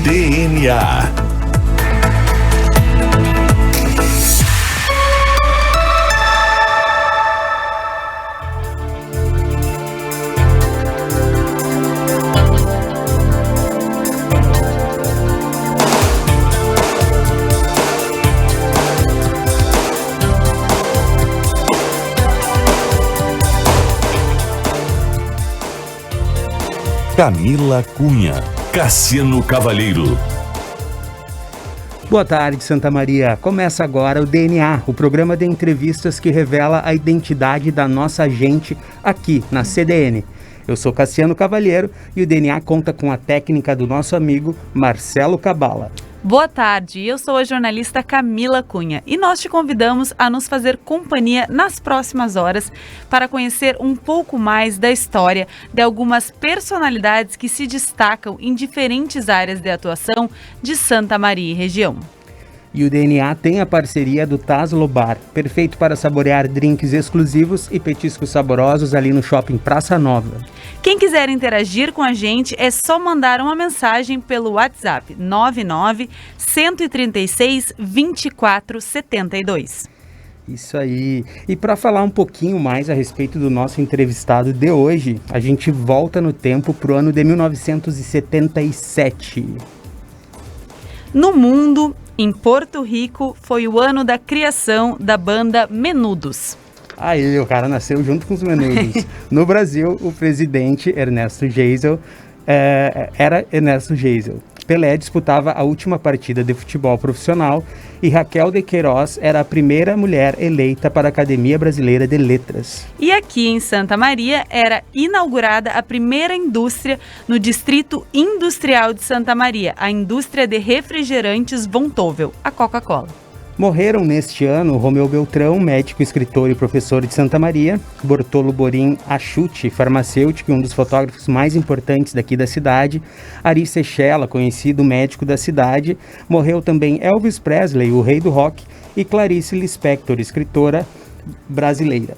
DNA. Camila Cunha, Cassiano Cavalheiro. Boa tarde, Santa Maria. Começa agora o DNA, o programa de entrevistas que revela a identidade da nossa gente aqui na CDN. Eu sou Cassiano Cavalheiro e o DNA conta com a técnica do nosso amigo Marcelo Cabala. Boa tarde, eu sou a jornalista Camila Cunha e nós te convidamos a nos fazer companhia nas próximas horas para conhecer um pouco mais da história de algumas personalidades que se destacam em diferentes áreas de atuação de Santa Maria e região. E o DNA tem a parceria do Taslo Bar, perfeito para saborear drinks exclusivos e petiscos saborosos ali no Shopping Praça Nova. Quem quiser interagir com a gente é só mandar uma mensagem pelo WhatsApp 99 136 24 72. Isso aí. E para falar um pouquinho mais a respeito do nosso entrevistado de hoje, a gente volta no tempo para o ano de 1977. No mundo, em Porto Rico, foi o ano da criação da banda Menudos. Aí, o cara nasceu junto com os Menudos. No Brasil, o presidente Ernesto Geisel era Ernesto Geisel. Pelé disputava a última partida de futebol profissional e Raquel de Queiroz era a primeira mulher eleita para a Academia Brasileira de Letras. E aqui em Santa Maria era inaugurada a primeira indústria no Distrito Industrial de Santa Maria, a indústria de refrigerantes Von Tobel, a Coca-Cola. Morreram neste ano Romeu Beltrão, médico, escritor e professor de Santa Maria, Bortolo Borim Achuti, farmacêutico e um dos fotógrafos mais importantes daqui da cidade, Ari Sechela, conhecido médico da cidade, morreu também Elvis Presley, o rei do rock, e Clarice Lispector, escritora brasileira.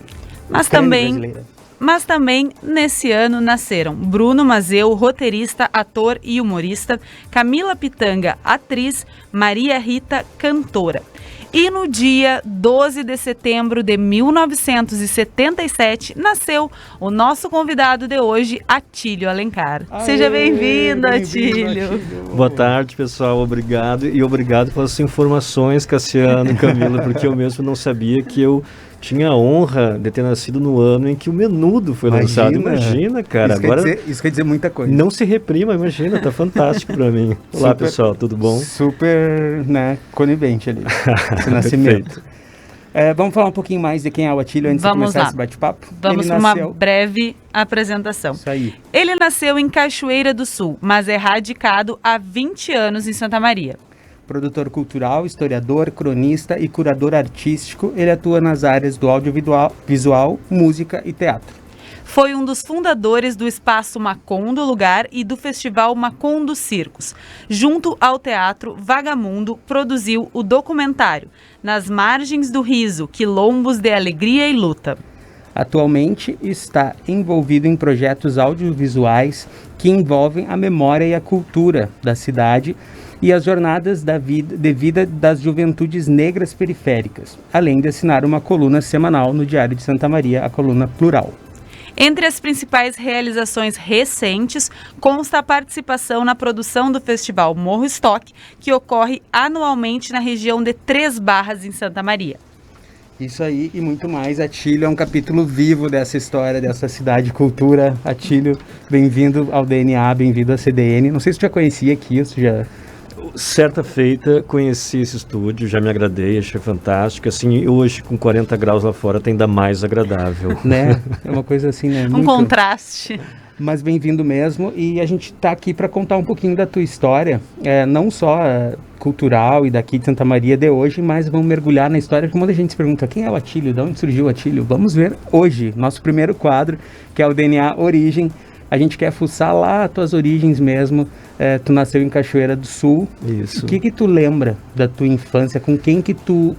Mas também nesse ano nasceram Bruno Mazeu, roteirista, ator e humorista, Camila Pitanga, atriz, Maria Rita, cantora. E no dia 12 de setembro de 1977, nasceu o nosso convidado de hoje, Atílio Alencar. Seja bem-vindo, Atílio. Boa tarde, pessoal. Obrigado. E obrigado pelas informações, Cassiano e Camila, porque eu mesmo não sabia que eu tinha a honra de ter nascido no ano em que o Menudo foi lançado. Imagina, cara. Isso quer dizer muita coisa. Não se reprima, imagina, tá fantástico pra mim. Olá, pessoal, tudo bom? Super, conivente ali, esse nascimento. Vamos falar um pouquinho mais de quem é o Atílio antes de começar esse bate-papo? Vamos para uma breve apresentação. Isso aí. Ele nasceu em Cachoeira do Sul, mas é radicado há 20 anos em Santa Maria. Produtor cultural, historiador, cronista e curador artístico, ele atua nas áreas do audiovisual, música e teatro. Foi um dos fundadores do Espaço Macondo Lugar e do Festival Macondo Circos. Junto ao Teatro Vagamundo, produziu o documentário Nas Margens do Riso, Quilombos de Alegria e Luta. Atualmente está envolvido em projetos audiovisuais que envolvem a memória e a cultura da cidade e as jornadas de vida das juventudes negras periféricas, além de assinar uma coluna semanal no Diário de Santa Maria, a coluna Plural. Entre as principais realizações recentes, consta a participação na produção do Festival Morro Estoque, que ocorre anualmente na região de Três Barras, em Santa Maria. Isso aí e muito mais. Atílio é um capítulo vivo dessa história, dessa cidade cultura. Atílio, bem-vindo ao DNA, bem-vindo à CDN. Não sei se tu já conhecia aqui, se já... Certa feita, conheci esse estúdio, já me agradei, achei fantástico. Assim, hoje, com 40 graus lá fora, tá ainda mais agradável. Né? É uma coisa assim, né? Um contraste. Mas bem-vindo mesmo. E a gente tá aqui para contar um pouquinho da tua história, não só cultural e daqui de Santa Maria de hoje, mas vamos mergulhar na história. Porque muita gente se pergunta, quem é o Atílio? De onde surgiu o Atílio? Vamos ver hoje, nosso primeiro quadro, que é o DNA Origem. A gente quer fuçar lá as tuas origens mesmo. Tu nasceu em Cachoeira do Sul. Isso. O que tu lembra da tua infância? Com quem que tu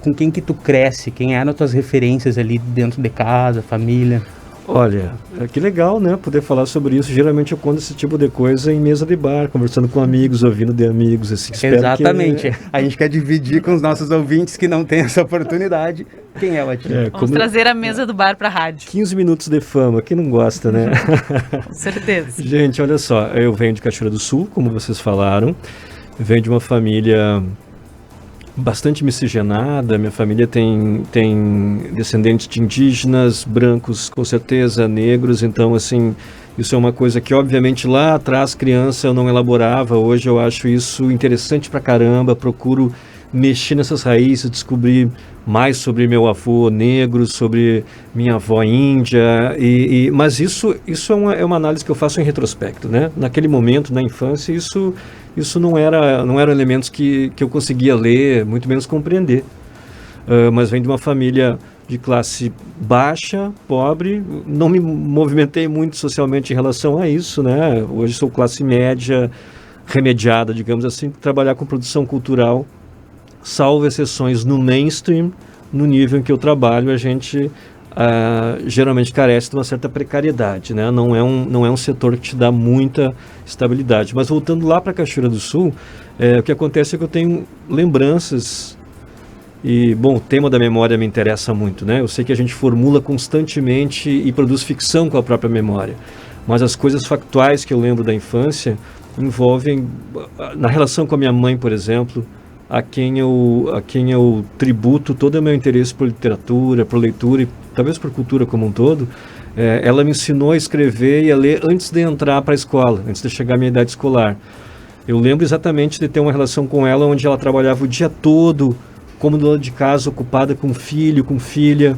cresce? Quem eram as tuas referências ali dentro de casa, família? Olha, que legal, né, poder falar sobre isso. Geralmente eu conto esse tipo de coisa em mesa de bar, conversando com amigos, ouvindo de amigos, assim. Exatamente. A gente quer dividir com os nossos ouvintes que não têm essa oportunidade. Quem é o Atílio? Vamos trazer a mesa do bar para a rádio. 15 minutos de fama, quem não gosta, né? Com certeza. Gente, olha só, eu venho de Cachoeira do Sul, como vocês falaram. Venho de uma família bastante miscigenada. Minha família tem descendentes de indígenas, brancos, com certeza, negros. Então, assim, isso é uma coisa que, obviamente, lá atrás, criança, eu não elaborava. Hoje eu acho isso interessante pra caramba. Procuro mexer nessas raízes, descobrir mais sobre meu avô negro, sobre minha avó índia. Mas isso é uma análise que eu faço em retrospecto, né? Naquele momento, na infância, isso não eram elementos que eu conseguia ler, muito menos compreender. Mas vem de uma família de classe baixa, pobre, não me movimentei muito socialmente em relação a isso, né? Hoje sou classe média, remediada, digamos assim, trabalhar com produção cultural, salvo exceções no mainstream, no nível em que eu trabalho, a gente geralmente carece de uma certa precariedade, né? Não é um setor que te dá muita estabilidade. Mas voltando lá para Cachoeira do Sul, o que acontece é que eu tenho lembranças e, bom, o tema da memória me interessa muito, né? Eu sei que a gente formula constantemente e produz ficção com a própria memória, mas as coisas factuais que eu lembro da infância envolvem, na relação com a minha mãe, por exemplo, a quem eu tributo todo o meu interesse por literatura, por leitura e talvez por cultura como um todo. Ela me ensinou a escrever e a ler antes de entrar para a escola, antes de chegar à minha idade escolar. Eu lembro exatamente de ter uma relação com ela onde ela trabalhava o dia todo como dona de casa, ocupada com filho, com filha,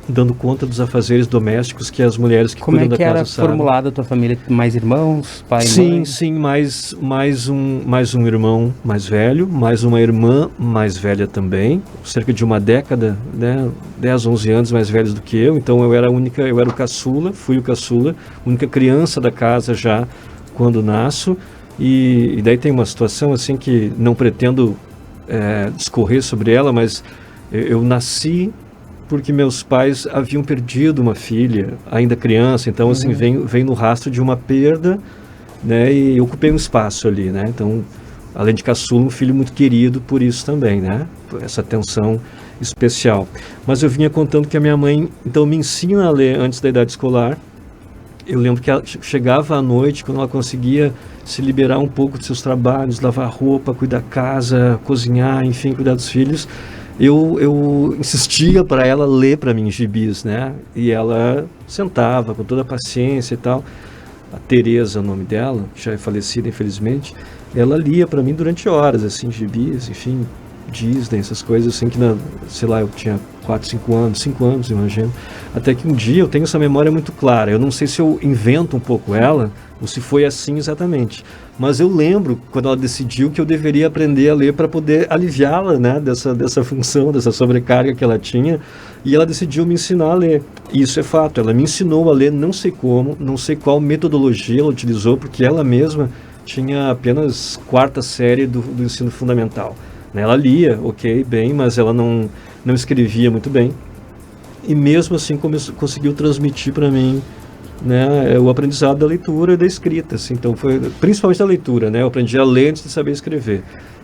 dando conta dos afazeres domésticos que as mulheres que cuidam da casa sabem. Como é que era formulada a tua família? Mais irmãos, pai e mãe? Sim, mais um irmão mais velho, mais uma irmã mais velha também, cerca de uma década, né, 10, 11 anos mais velhos do que eu. Então eu era o caçula, fui o caçula, única criança da casa já quando nasço. E daí tem uma situação assim que não pretendo discorrer sobre ela, mas eu nasci porque meus pais haviam perdido uma filha, ainda criança, então assim, vem no rastro de uma perda, né, e eu ocupei um espaço ali, né, então, além de caçula, um filho muito querido por isso também, né, por essa atenção especial. Mas eu vinha contando que a minha mãe, então, me ensina a ler antes da idade escolar. Eu lembro que ela chegava à noite, quando ela conseguia se liberar um pouco dos seus trabalhos, lavar roupa, cuidar da casa, cozinhar, enfim, cuidar dos filhos. Eu insistia para ela ler para mim gibis, né? E ela sentava com toda a paciência e tal. A Tereza, o nome dela, já é falecida, infelizmente, ela lia para mim durante horas, assim, gibis, enfim, Disney, essas coisas assim, que, sei lá, eu tinha 5 anos, imagino. Até que um dia eu tenho essa memória muito clara. Eu não sei se eu invento um pouco ela, ou se foi assim exatamente. Mas eu lembro quando ela decidiu que eu deveria aprender a ler para poder aliviá-la, né, dessa função, dessa sobrecarga que ela tinha. E ela decidiu me ensinar a ler. E isso é fato. Ela me ensinou a ler, não sei como, não sei qual metodologia ela utilizou, porque ela mesma tinha apenas 4ª série do ensino fundamental. Ela lia, ok, bem, mas ela não escrevia muito bem. E mesmo assim conseguiu transmitir para mim, né, o aprendizado da leitura e da escrita. Assim. Então foi principalmente da leitura, né? Eu aprendi a ler antes de saber escrever.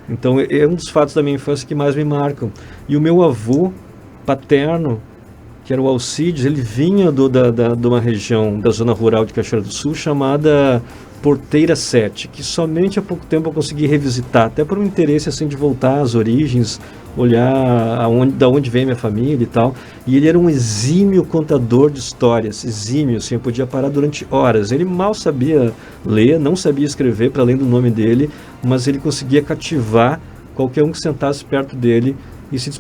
Então é um dos fatos da minha infância que mais me marcam. E o meu avô paterno, que era o Alcides, ele vinha de uma região da zona rural de Cachoeira do Sul chamada Porteira 7, que somente há pouco tempo eu consegui revisitar, até por um interesse assim de voltar às origens, olhar da onde vem minha família e tal. E ele era um exímio contador de histórias, exímio, assim, eu podia parar durante horas. Ele mal sabia ler, não sabia escrever para além do nome dele, mas ele conseguia cativar qualquer um que sentasse perto dele e se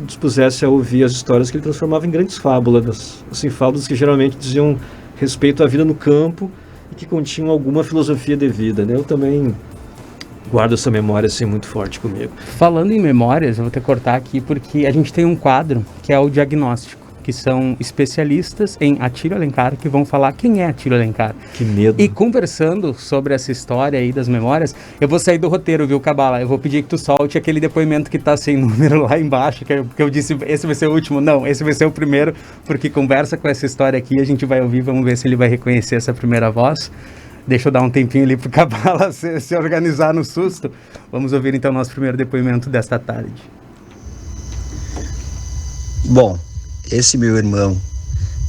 dispusesse a ouvir as histórias que ele transformava em grandes fábulas, assim, fábulas que geralmente diziam respeito à vida no campo e que continham alguma filosofia de vida, né? Eu também guardo essa memória assim muito forte comigo. Falando em memórias, eu vou ter que cortar aqui porque a gente tem um quadro que é o diagnóstico. que são especialistas em Atílio Alencar, que vão falar quem é Atílio Alencar. Que medo. E conversando sobre essa história aí das memórias, eu vou sair do roteiro, viu, Cabala? Eu vou pedir que tu solte aquele depoimento que tá sem número lá embaixo, que eu disse, esse vai ser o último. Não, esse vai ser o primeiro, porque conversa com essa história aqui, a gente vai ouvir, vamos ver se ele vai reconhecer essa primeira voz. Deixa eu dar um tempinho ali pro Cabala se organizar no susto. Vamos ouvir então nosso primeiro depoimento desta tarde. Bom, esse meu irmão,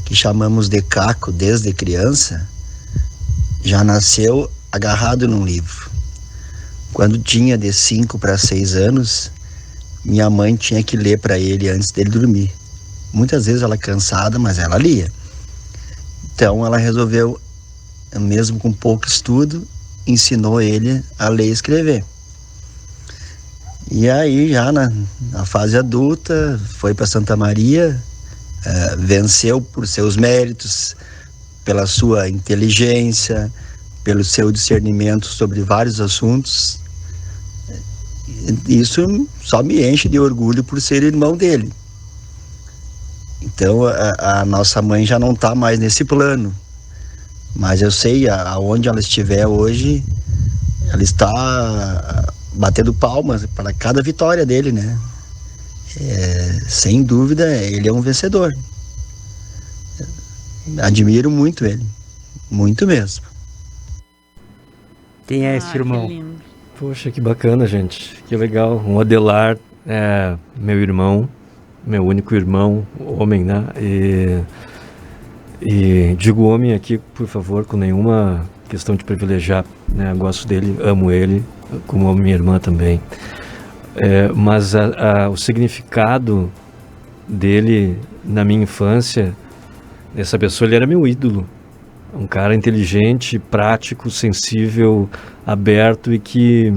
que chamamos de Caco desde criança, já nasceu agarrado num livro. Quando tinha de 5 para 6 anos, minha mãe tinha que ler para ele antes dele dormir. Muitas vezes ela cansada, mas ela lia. Então ela resolveu, mesmo com pouco estudo, ensinou ele a ler e escrever. E aí já na fase adulta foi para Santa Maria, venceu por seus méritos, pela sua inteligência, pelo seu discernimento sobre vários assuntos. Isso só me enche de orgulho por ser irmão dele. Então a nossa mãe já não está mais nesse plano, mas eu sei aonde ela estiver hoje, ela está batendo palmas para cada vitória dele, né? Sem dúvida, ele é um vencedor. Admiro muito ele, muito mesmo. Quem é esse irmão? Que lindo. Poxa, que bacana, gente. Que legal. O Adelar é meu irmão, meu único irmão, homem, né? E digo homem aqui, por favor, com nenhuma questão de privilegiar, né? Gosto dele, amo ele, como amo minha irmã também. Mas o significado dele na minha infância, essa pessoa, ele era meu ídolo. Um cara inteligente, prático, sensível, aberto e que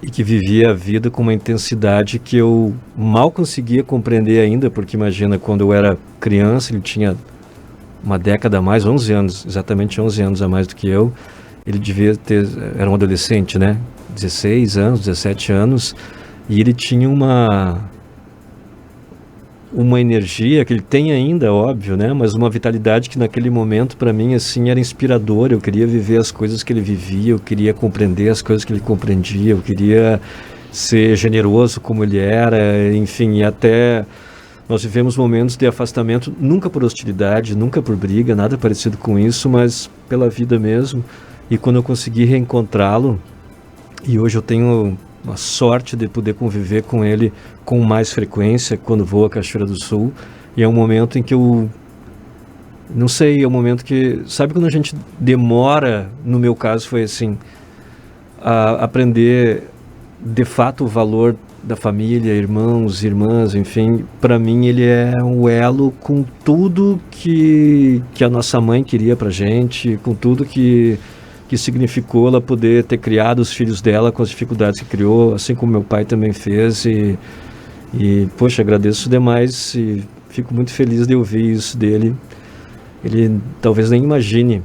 vivia a vida com uma intensidade que eu mal conseguia compreender ainda, porque imagina, quando eu era criança, ele tinha uma década a mais, 11 anos, exatamente 11 anos a mais do que eu. Ele devia ter, era um adolescente, né? 16 anos, 17 anos, e ele tinha uma energia que ele tem ainda, óbvio, né? Mas uma vitalidade que naquele momento para mim assim era inspiradora. Eu queria viver as coisas que ele vivia, eu queria compreender as coisas que ele compreendia, eu queria ser generoso como ele era, enfim, e até nós vivemos momentos de afastamento, nunca por hostilidade, nunca por briga, nada parecido com isso, mas pela vida mesmo. E quando eu consegui reencontrá-lo, e hoje eu tenho uma sorte de poder conviver com ele com mais frequência quando vou a Cachoeira do Sul, e é um momento em que eu não sei, é um momento que, sabe quando a gente demora, no meu caso foi assim, a aprender de fato o valor da família, irmãos, irmãs, enfim, para mim ele é um elo com tudo que a nossa mãe queria pra gente, com tudo que significou ela poder ter criado os filhos dela com as dificuldades que criou, assim como meu pai também fez, e poxa, agradeço demais e fico muito feliz de ouvir isso dele. Ele talvez nem imagine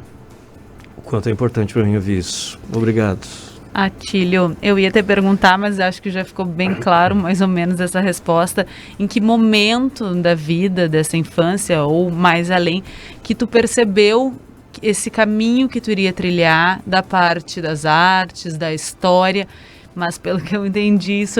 o quanto é importante para mim ouvir isso. Obrigado. Atílio, eu ia te perguntar, mas acho que já ficou bem claro mais ou menos essa resposta. Em que momento da vida, dessa infância ou mais além, que tu percebeu esse caminho que tu iria trilhar da parte das artes, da história, mas pelo que eu entendi, isso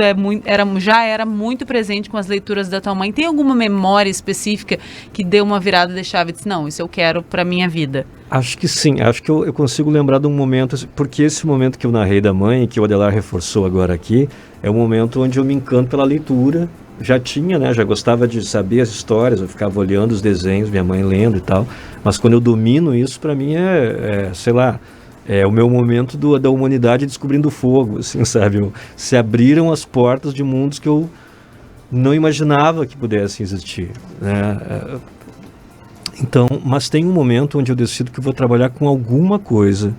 já era muito presente com as leituras da tua mãe. Tem alguma memória específica que deu uma virada de chave e disse, não, isso eu quero para minha vida? Acho que sim, acho que eu consigo lembrar de um momento, porque esse momento que eu narrei da mãe, que o Adelar reforçou agora aqui, é um momento onde eu me encanto pela leitura. Já tinha, né? Já gostava de saber as histórias, eu ficava olhando os desenhos, minha mãe lendo e tal, mas quando eu domino isso, para mim sei lá, é o meu momento da humanidade descobrindo o fogo, assim, sabe? Se abriram as portas de mundos que eu não imaginava que pudessem existir, né? Então, mas tem um momento onde eu decido que eu vou trabalhar com alguma coisa,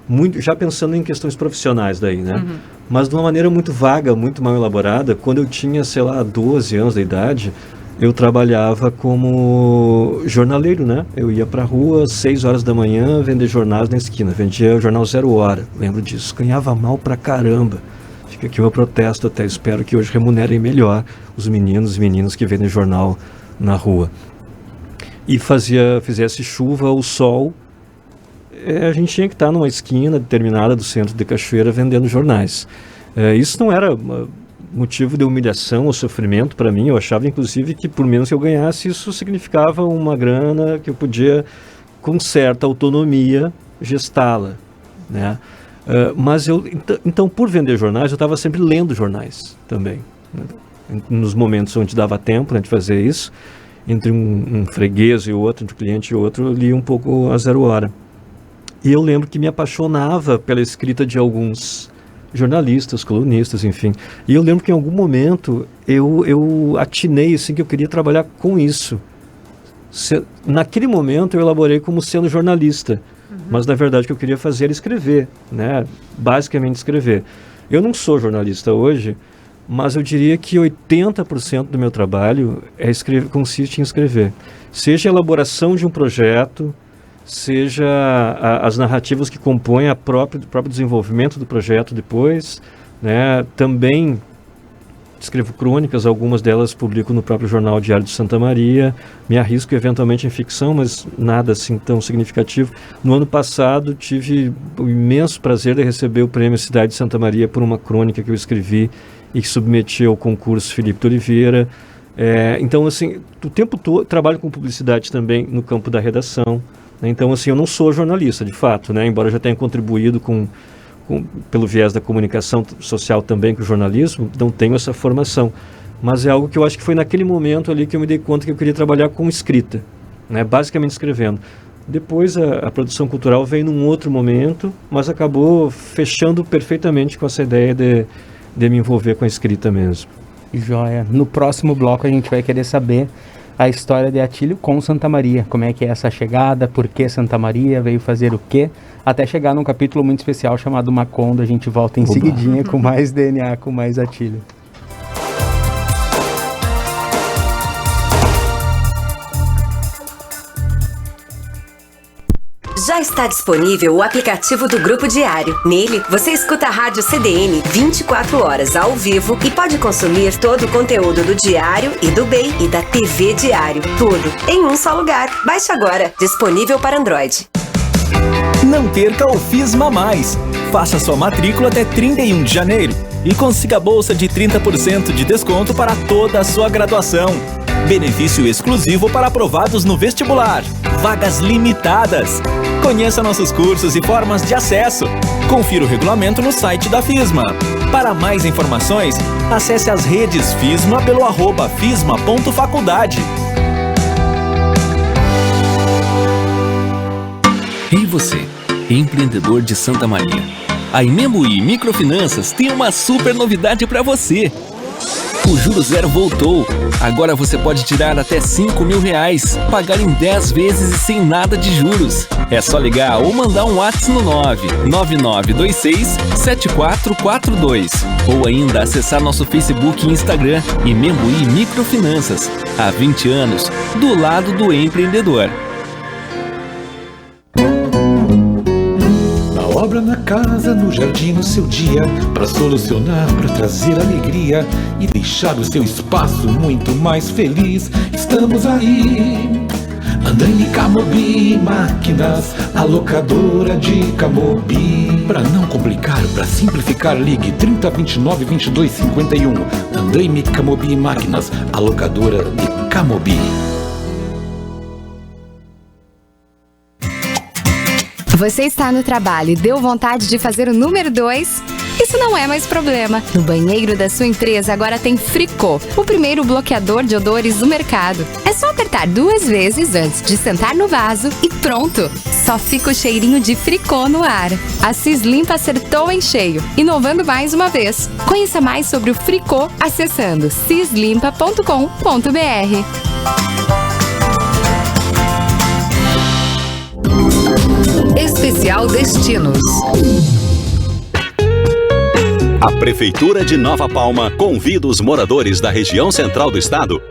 muito, já pensando em questões profissionais daí, né? Uhum. Mas de uma maneira muito vaga, muito mal elaborada. Quando eu tinha, sei lá, 12 anos de idade, eu trabalhava como jornaleiro, né? Eu ia pra rua às 6 horas da manhã vender jornais na esquina. Vendia o jornal Zero Hora, lembro disso. Ganhava mal pra caramba. Fica aqui o meu protesto até. Espero que hoje remunerem melhor os meninos e meninas que vendem jornal na rua. E fizesse chuva ou sol, a gente tinha que estar numa esquina determinada do centro de Cachoeira vendendo jornais. Isso não era motivo de humilhação ou sofrimento para mim. Eu achava, inclusive, que por menos que eu ganhasse, isso significava uma grana que eu podia, com certa autonomia, gestá-la, né? Mas então, por vender jornais, eu estava sempre lendo jornais também, né? Nos momentos onde dava tempo, né, de fazer isso, entre um freguês e outro, entre um cliente e outro, eu li um pouco a 0 hora. E eu lembro que me apaixonava pela escrita de alguns jornalistas, colunistas, enfim. E eu lembro que em algum momento eu atinei assim, que eu queria trabalhar com isso. Naquele momento eu elaborei como sendo jornalista, mas na verdade o que eu queria fazer era escrever, né? Basicamente escrever. Eu não sou jornalista hoje, mas eu diria que 80% do meu trabalho consiste em escrever. Seja a elaboração de um projeto, seja as narrativas que compõem o próprio desenvolvimento do projeto depois, né? Também escrevo crônicas, algumas delas publico no próprio jornal Diário de Santa Maria, me arrisco eventualmente em ficção, mas nada assim tão significativo. No ano passado tive o imenso prazer de receber o prêmio Cidade de Santa Maria por uma crônica que eu escrevi e que submeti ao concurso Felipe de Oliveira. Então, assim, o tempo todo trabalho com publicidade também no campo da redação, né? Então, assim, eu não sou jornalista, de fato, né? Embora eu já tenha contribuído pelo viés da comunicação social também com o jornalismo, não tenho essa formação. Mas é algo que eu acho que foi naquele momento ali que eu me dei conta que eu queria trabalhar com escrita, né? Basicamente escrevendo. Depois a produção cultural veio num outro momento, mas acabou fechando perfeitamente com essa ideia de me envolver com a escrita mesmo. Joia. No próximo bloco a gente vai querer saber a história de Atílio com Santa Maria. Como é que é essa chegada, por que Santa Maria, veio fazer o quê? Até chegar num capítulo muito especial chamado Macondo. A gente volta em seguidinha com mais DNA, com mais Atílio. Já está disponível o aplicativo do Grupo Diário. Nele, você escuta a Rádio CDN 24 horas ao vivo e pode consumir todo o conteúdo do Diário e do BEI e da TV Diário. Tudo em um só lugar. Baixe agora. Disponível para Android. Não perca o FISMA Mais. Faça sua matrícula até 31 de janeiro e consiga a bolsa de 30% de desconto para toda a sua graduação. Benefício exclusivo para aprovados no vestibular. Vagas limitadas. Conheça nossos cursos e formas de acesso. Confira o regulamento no site da FISMA. Para mais informações, acesse as redes FISMA pelo @fisma.faculdade. E você, empreendedor de Santa Maria? A Imembuí Microfinanças tem uma super novidade para você. O Juro Zero voltou. Agora você pode tirar até R$5.000, pagar em 10 vezes e sem nada de juros. É só ligar ou mandar um WhatsApp no 99926-7442. Ou ainda acessar nosso Facebook e Instagram, Imembuí Microfinanças. Há 20 anos, do lado do empreendedor. Obra na casa, no jardim, no seu dia, para solucionar, para trazer alegria e deixar o seu espaço muito mais feliz. Estamos aí. Andaime Camobi Máquinas, a locadora de Camobi. Para não complicar, para simplificar, ligue 3029-2251. Andaime Camobi Máquinas, a locadora de Camobi. Você está no trabalho e deu vontade de fazer o número 2? Isso não é mais problema. No banheiro da sua empresa agora tem Fricô, o primeiro bloqueador de odores do mercado. É só apertar 2 vezes antes de sentar no vaso e pronto! Só fica o cheirinho de Fricô no ar. A Cislimpa acertou em cheio, inovando mais uma vez. Conheça mais sobre o Fricô acessando cislimpa.com.br. Especial Destinos. A Prefeitura de Nova Palma convida os moradores da região central do estado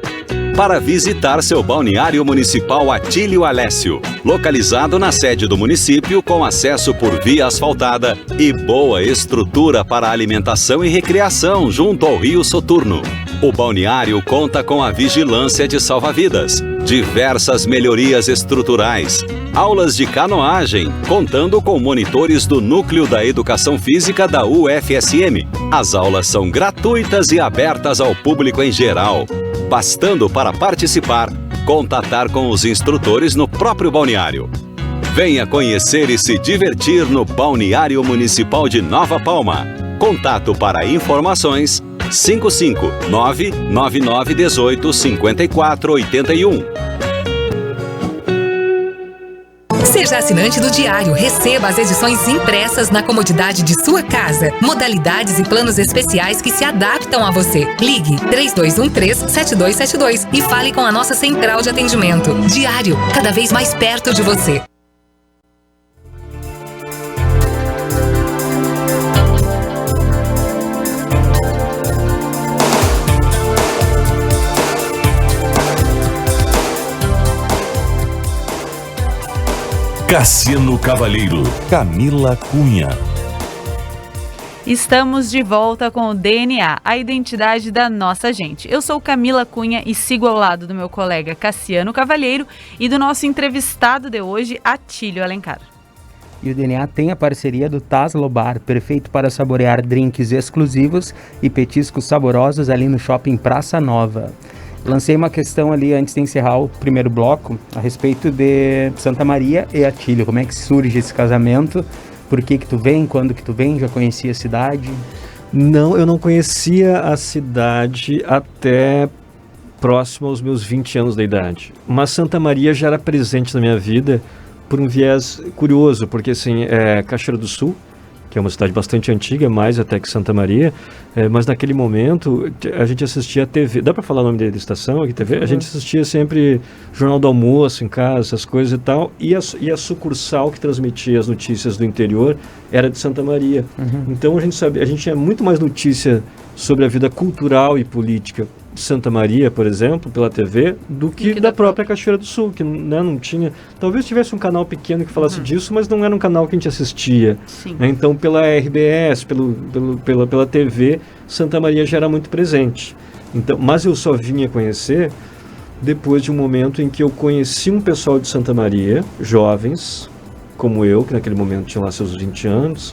para visitar seu balneário municipal Atílio Alessio, localizado na sede do município com acesso por via asfaltada e boa estrutura para alimentação e recreação junto ao Rio Soturno. O balneário conta com a vigilância de salva-vidas, diversas melhorias estruturais, aulas de canoagem, contando com monitores do Núcleo da Educação Física da UFSM. As aulas são gratuitas e abertas ao público em geral. Bastando para participar, contatar com os instrutores no próprio balneário. Venha conhecer e se divertir no Balneário Municipal de Nova Palma. Contato para informações 55999185481. Seja assinante do Diário, receba as edições impressas na comodidade de sua casa. Modalidades e planos especiais que se adaptam a você. Ligue 3213-7272 e fale com a nossa central de atendimento. Diário, cada vez mais perto de você. Cassiano Cavalheiro, Camila Cunha. Estamos de volta com o DNA, a identidade da nossa gente. Eu sou Camila Cunha e sigo ao lado do meu colega Cassiano Cavalheiro e do nosso entrevistado de hoje, Atílio Alencar. E o DNA tem a parceria do Taslo Bar, perfeito para saborear drinks exclusivos e petiscos saborosos ali no Shopping Praça Nova. Lancei uma questão ali antes de encerrar o primeiro bloco a respeito de Santa Maria e Atílio. Como é que surge esse casamento? Por que tu vem? Quando que tu vem? Já conhecia a cidade? Não, eu não conhecia a cidade até próximo aos meus 20 anos da idade. Mas Santa Maria já era presente na minha vida por um viés curioso, porque assim, Cachoeira do Sul, que é uma cidade bastante antiga, mais até que Santa Maria, mas naquele momento a gente assistia a TV, dá para falar o nome da estação aqui, TV? A gente assistia sempre Jornal do Almoço em casa, essas coisas e tal, e a sucursal que transmitia as notícias do interior era de Santa Maria. Então a gente tinha muito mais notícia sobre a vida cultural e política de Santa Maria, por exemplo, pela TV, do que da própria Cachoeira do Sul, que não tinha... Talvez tivesse um canal pequeno que falasse disso, mas não era um canal que a gente assistia. Então, pela RBS, pela TV, Santa Maria já era muito presente. Então, mas eu só vinha conhecer depois de um momento em que eu conheci um pessoal de Santa Maria, jovens, como eu, que naquele momento tinham lá seus 20 anos,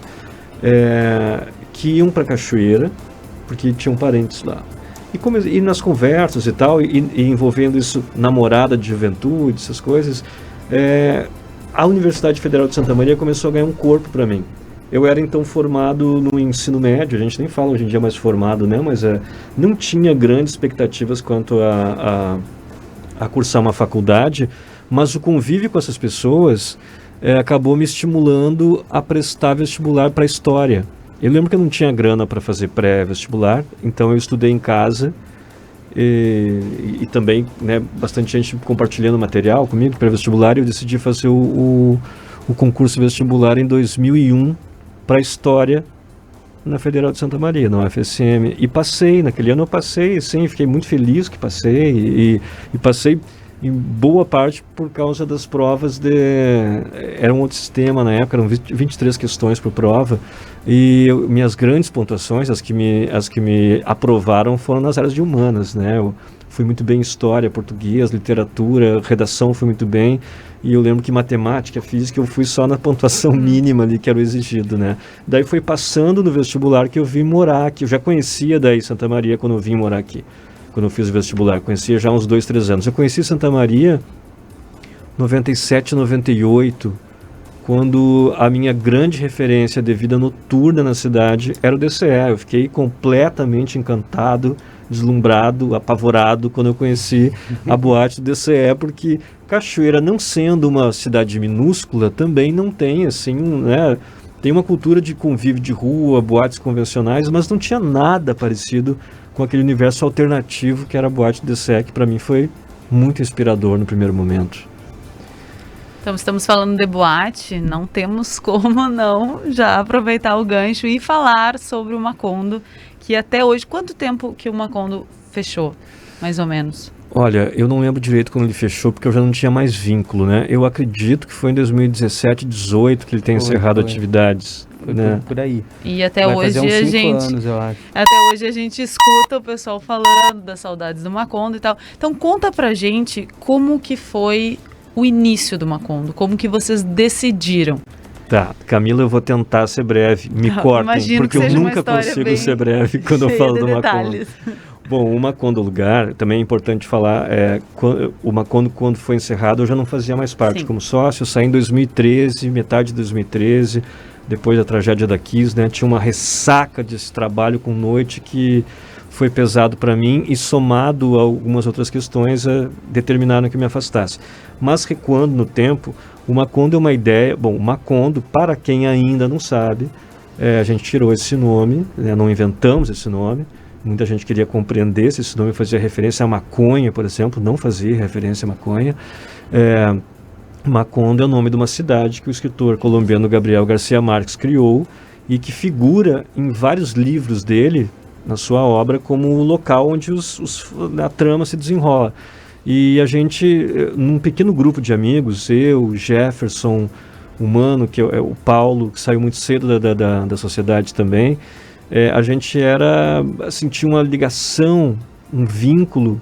que iam para Cachoeira, porque tinham parentes lá. E nas conversas e tal, e envolvendo isso, namorada de juventude, essas coisas, a Universidade Federal de Santa Maria começou a ganhar um corpo para mim. Eu era então formado no ensino médio, a gente nem fala hoje em dia mais formado, né? Mas não tinha grandes expectativas quanto a cursar uma faculdade, mas o convívio com essas pessoas acabou me estimulando a prestar vestibular para História. Eu lembro que eu não tinha grana para fazer pré-vestibular, então eu estudei em casa e também, né, bastante gente compartilhando material comigo, pré-vestibular, e eu decidi fazer o concurso vestibular em 2001 para História na Federal de Santa Maria, na UFSM, e passei, naquele ano eu passei, sim, fiquei muito feliz que passei, e passei em boa parte por causa das provas era um outro sistema na época, eram 23 questões por prova, e minhas grandes pontuações, as que me aprovaram, foram nas áreas de humanas, né? Eu fui muito bem em História, Português, Literatura, Redação fui muito bem, e eu lembro que Matemática, Física, eu fui só na pontuação mínima ali que era o exigido, né? Daí foi passando no vestibular que eu vim morar aqui, eu já conhecia daí Santa Maria quando eu vim morar aqui. Quando eu fiz o vestibular, conhecia já há uns 2, 3 anos. Eu conheci Santa Maria 97, 98, quando a minha grande referência de vida noturna na cidade era o DCE. Eu fiquei completamente encantado, deslumbrado, apavorado quando eu conheci a boate do DCE, porque Cachoeira, não sendo uma cidade minúscula, também não tem, assim, né? Tem uma cultura de convívio de rua, boates convencionais, mas não tinha nada parecido com aquele universo alternativo que era a boate do DCE, que para mim foi muito inspirador no primeiro momento. Então, estamos falando de boate, não temos como não já aproveitar o gancho e falar sobre o Macondo, que até hoje, quanto tempo que o Macondo fechou, mais ou menos? Olha, eu não lembro direito quando ele fechou, porque eu já não tinha mais vínculo, né? Eu acredito que foi em 2017, 2018 que ele tem encerrado atividades. Né? Por aí. E até Vai hoje fazer uns 5 a gente, anos, eu acho. até hoje a gente escuta o pessoal falando das saudades do Macondo e tal. Então conta pra gente como que foi o início do Macondo, como que vocês decidiram. Tá, Camila, eu vou tentar ser breve. Me cortem, porque eu nunca consigo ser breve quando eu falo do Macondo. Bom, o Macondo Lugar, também é importante falar, o Macondo, quando foi encerrado, eu já não fazia mais parte como sócio. Eu saí em 2013, metade de 2013, depois da tragédia da Kiss, né? Tinha uma ressaca desse trabalho com noite que foi pesado para mim e, somado a algumas outras questões, determinaram que eu me afastasse. Mas, recuando no tempo, o Macondo é uma ideia... Bom, o Macondo, para quem ainda não sabe, a gente tirou esse nome, né? Não inventamos esse nome. Muita gente queria compreender se esse nome fazia referência à maconha, por exemplo. Não fazia referência à maconha. Macondo é o nome de uma cidade que o escritor colombiano Gabriel García Márquez criou e que figura em vários livros dele, na sua obra, como o local onde a trama se desenrola. E a gente, num pequeno grupo de amigos, eu, Jefferson, o Mano, que é o Paulo, que saiu muito cedo da sociedade também, a gente sentia uma ligação, um vínculo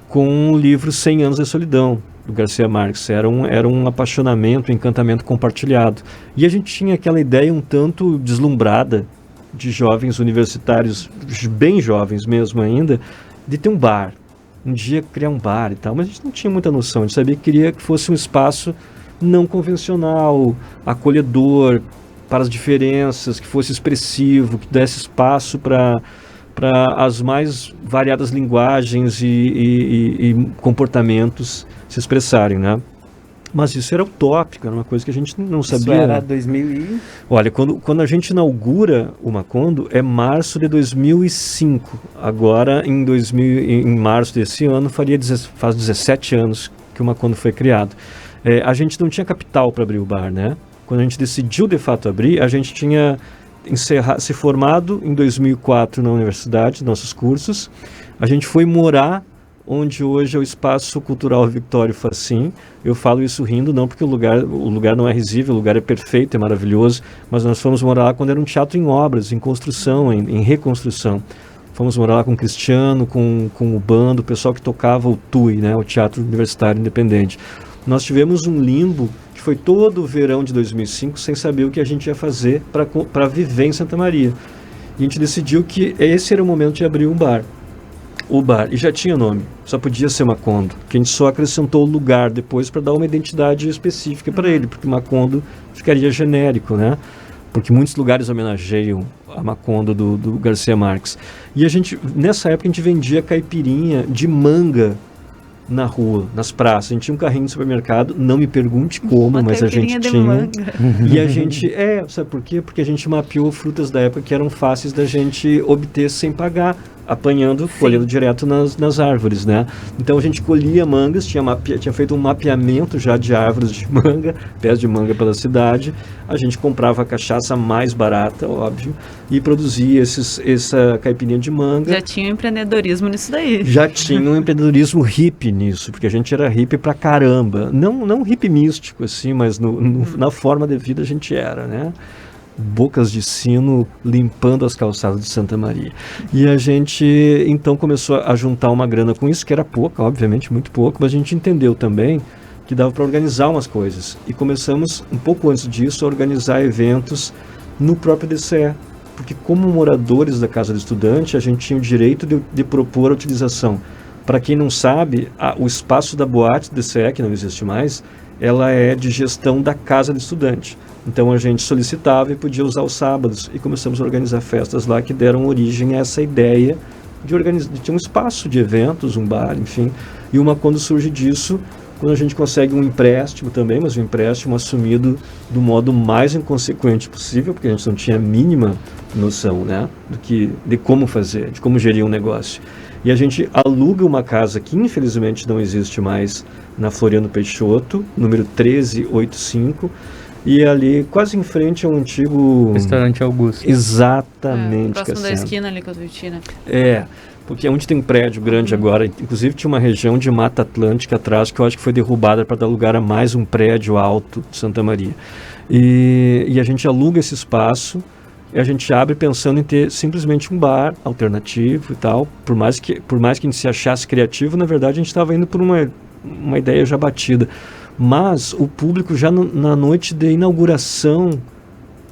com o livro 100 Anos de Solidão, do García Márquez. Era um apaixonamento, um encantamento compartilhado. E a gente tinha aquela ideia um tanto deslumbrada de jovens universitários, bem jovens mesmo ainda, de ter um bar. Um dia criar um bar e tal, mas a gente não tinha muita noção. A gente sabia que queria que fosse um espaço não convencional, acolhedor, para as diferenças, que fosse expressivo, que desse espaço para as mais variadas linguagens e comportamentos se expressarem, né? Mas isso era utópico, era uma coisa que a gente não sabia. Isso era 2000 e... Olha, quando a gente inaugura o Macondo, é março de 2005. Agora, em março desse ano, faz 17 anos que o Macondo foi criado. A gente não tinha capital para abrir o bar, né? Quando a gente decidiu, de fato, abrir, a gente tinha se formado em 2004 na universidade, nossos cursos. A gente foi morar onde hoje é o Espaço Cultural Victório Facim. Eu falo isso rindo, não porque o lugar não é risível, o lugar é perfeito, é maravilhoso, mas nós fomos morar lá quando era um teatro em obras, em construção, em reconstrução. Fomos morar lá com o Cristiano, com o bando, o pessoal que tocava o TUI, né, o Teatro Universitário Independente. Nós tivemos um limbo que foi todo o verão de 2005 sem saber o que a gente ia fazer para viver em Santa Maria. E a gente decidiu que esse era o momento de abrir um bar. O bar, e já tinha nome, só podia ser Macondo, que a gente só acrescentou o lugar depois para dar uma identidade específica para ele, porque Macondo ficaria genérico, né? Porque muitos lugares homenageiam a Macondo do García Márquez. E nessa época a gente vendia caipirinha de manga na rua, nas praças. A gente tinha um carrinho de supermercado, não me pergunte como, mas a gente tinha. E a gente, sabe por quê? Porque a gente mapeou frutas da época que eram fáceis da gente obter sem pagar, apanhando, colhendo direto nas árvores, né? Então a gente colhia mangas, tinha feito um mapeamento já de árvores de manga, pés de manga pela cidade. A gente comprava a cachaça mais barata, óbvio, e produzia essa caipirinha de manga. Já tinha um empreendedorismo nisso daí. Já tinha um empreendedorismo hippie nisso, porque a gente era hippie pra caramba. Não hippie místico, assim, mas na forma de vida a gente era, né? Bocas de sino limpando as calçadas de Santa Maria. E a gente então começou a juntar uma grana com isso, que era pouca, obviamente muito pouco, mas a gente entendeu também que dava para organizar umas coisas. E começamos, um pouco antes disso, a organizar eventos no próprio DCE, porque como moradores da Casa do Estudante, a gente tinha o direito de propor a utilização. Para quem não sabe, o espaço da boate do DCE, que não existe mais, ela é de gestão da Casa do Estudante. Então a gente solicitava e podia usar os sábados, e começamos a organizar festas lá que deram origem a essa ideia de ter um espaço de eventos, um bar, enfim. E o Macondo surge disso quando a gente consegue um empréstimo também, mas um empréstimo assumido do modo mais inconsequente possível, porque a gente não tinha a mínima noção, né, de como fazer, de como gerir um negócio. E a gente aluga uma casa que infelizmente não existe mais, na Floriano Peixoto, número 1385, E ali, quase em frente ao antigo... Restaurante Augusto. Exatamente. Próximo da esquina ali com a Tuiuti, Porque onde tem um prédio grande agora, inclusive tinha uma região de Mata Atlântica atrás, que eu acho que foi derrubada para dar lugar a mais um prédio alto de Santa Maria. E a gente aluga esse espaço, e a gente abre pensando em ter simplesmente um bar alternativo e tal. Por mais que a gente se achasse criativo, na verdade a gente estava indo por uma ideia já batida. Mas o público já na noite de inauguração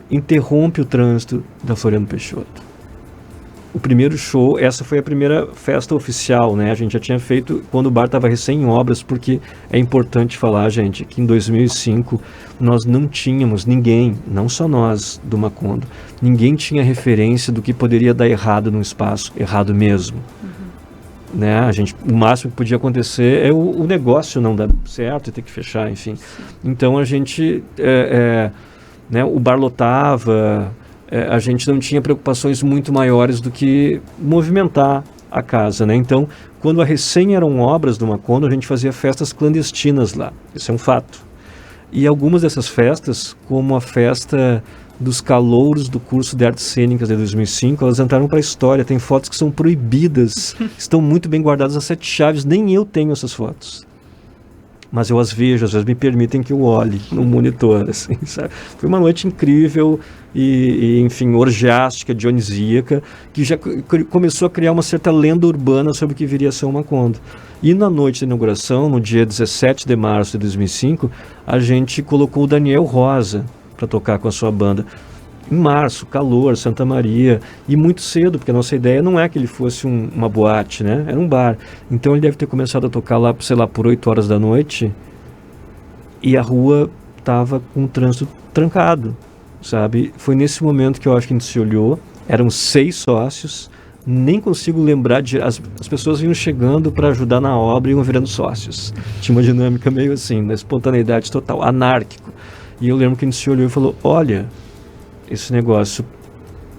interrompe o trânsito da Floriano Peixoto. O primeiro show, essa foi a primeira festa oficial, né? A gente já tinha feito quando o bar estava recém em obras, porque é importante falar, gente, que em 2005 nós não tínhamos ninguém, não só nós do Macondo, ninguém tinha referência do que poderia dar errado num espaço, errado mesmo. Né? O máximo que podia acontecer é o negócio não dar certo e ter que fechar, enfim. Então a gente, né, o bar lotava, a gente não tinha preocupações muito maiores do que movimentar a casa, né? Então, quando recém eram obras do Macondo, a gente fazia festas clandestinas lá, isso é um fato. E algumas dessas festas, como a festa dos calouros do curso de artes cênicas de 2005, elas entraram para a história. Tem fotos que são proibidas, estão muito bem guardadas a 7 chaves, nem eu tenho essas fotos. Mas eu as vejo, às vezes me permitem que eu olhe no monitor, assim, sabe? Foi uma noite incrível e enfim, orgiástica, dionisíaca, que já começou a criar uma certa lenda urbana sobre o que viria a ser o Macondo. E na noite da inauguração, no dia 17 de março de 2005, a gente colocou o Daniel Rosa para tocar com a sua banda. Em março, calor, Santa Maria, e muito cedo, porque a nossa ideia não é que ele fosse uma boate, né? Era um bar. Então ele deve ter começado a tocar lá, sei lá, por 8 horas da noite, e a rua estava com o trânsito trancado, sabe? Foi nesse momento que eu acho que a gente se olhou, eram 6 sócios, nem consigo lembrar as pessoas vinham chegando para ajudar na obra e iam virando sócios. Tinha uma dinâmica meio assim, na espontaneidade total, anárquico. E eu lembro que a gente se olhou e falou, olha, esse negócio,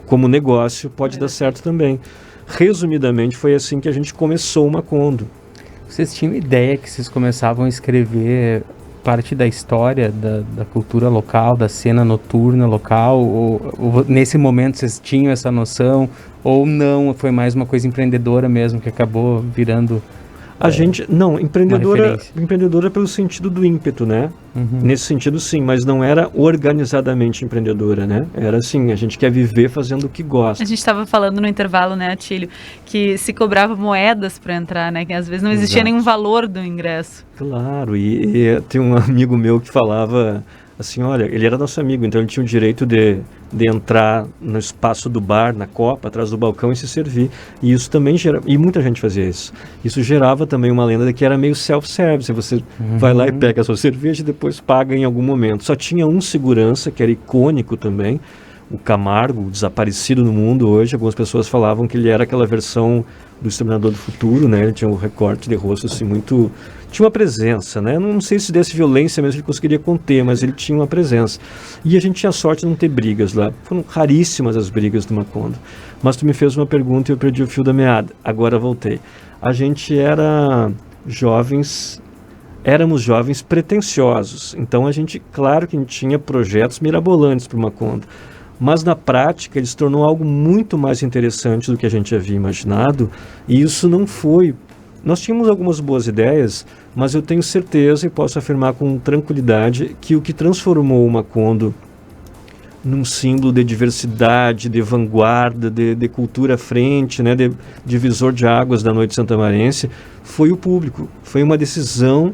como negócio, pode dar certo também. Resumidamente, foi assim que a gente começou o Macondo. Vocês tinham ideia que vocês começavam a escrever parte da história, da cultura local, da cena noturna local? Ou nesse momento vocês tinham essa noção? Ou não, foi mais uma coisa empreendedora mesmo, que acabou virando... A gente, não, empreendedora pelo sentido do ímpeto, né? Nesse sentido sim, mas não era organizadamente empreendedora, né? Era assim, a gente quer viver fazendo o que gosta. A gente estava falando no intervalo, né, Atílio, que se cobrava moedas para entrar, né? Que às vezes não existia nenhum valor do ingresso. Claro, e tem um amigo meu que falava assim, olha, ele era nosso amigo, então ele tinha o direito de entrar no espaço do bar, na copa, atrás do balcão e se servir. E isso também gerava, e muita gente fazia isso. Isso gerava também uma lenda de que era meio self-service, você vai lá e pega a sua cerveja e depois paga em algum momento. Só tinha um segurança, que era icônico também, o Camargo, desaparecido no mundo hoje. Algumas pessoas falavam que ele era aquela versão do Exterminador do Futuro, né? Ele tinha um recorte de rosto assim muito... Tinha uma presença, né? Não sei se desse violência mesmo ele conseguiria conter, mas ele tinha uma presença. E a gente tinha sorte de não ter brigas lá. Foram raríssimas as brigas do Macondo. Mas tu me fez uma pergunta e eu perdi o fio da meada. Agora voltei. A gente éramos jovens pretensiosos. Então a gente, claro que a gente tinha projetos mirabolantes para o Macondo. Mas na prática ele se tornou algo muito mais interessante do que a gente havia imaginado. E isso não foi... Nós tínhamos algumas boas ideias, mas eu tenho certeza e posso afirmar com tranquilidade que o que transformou o Macondo num símbolo de diversidade, de vanguarda, de cultura à frente, né, de divisor de águas da noite santamarense, foi o público. Foi uma decisão,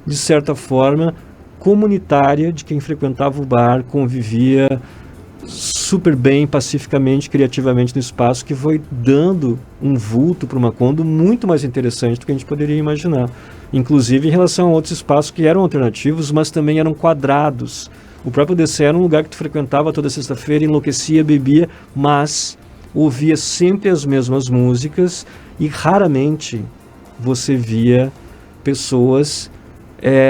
de certa forma, comunitária de quem frequentava o bar, convivia super bem, pacificamente, criativamente no espaço, que foi dando um vulto para o Macondo muito mais interessante do que a gente poderia imaginar. Inclusive em relação a outros espaços que eram alternativos, mas também eram quadrados. O próprio DC era um lugar que tu frequentava toda sexta-feira, enlouquecia, bebia, mas ouvia sempre as mesmas músicas e raramente você via pessoas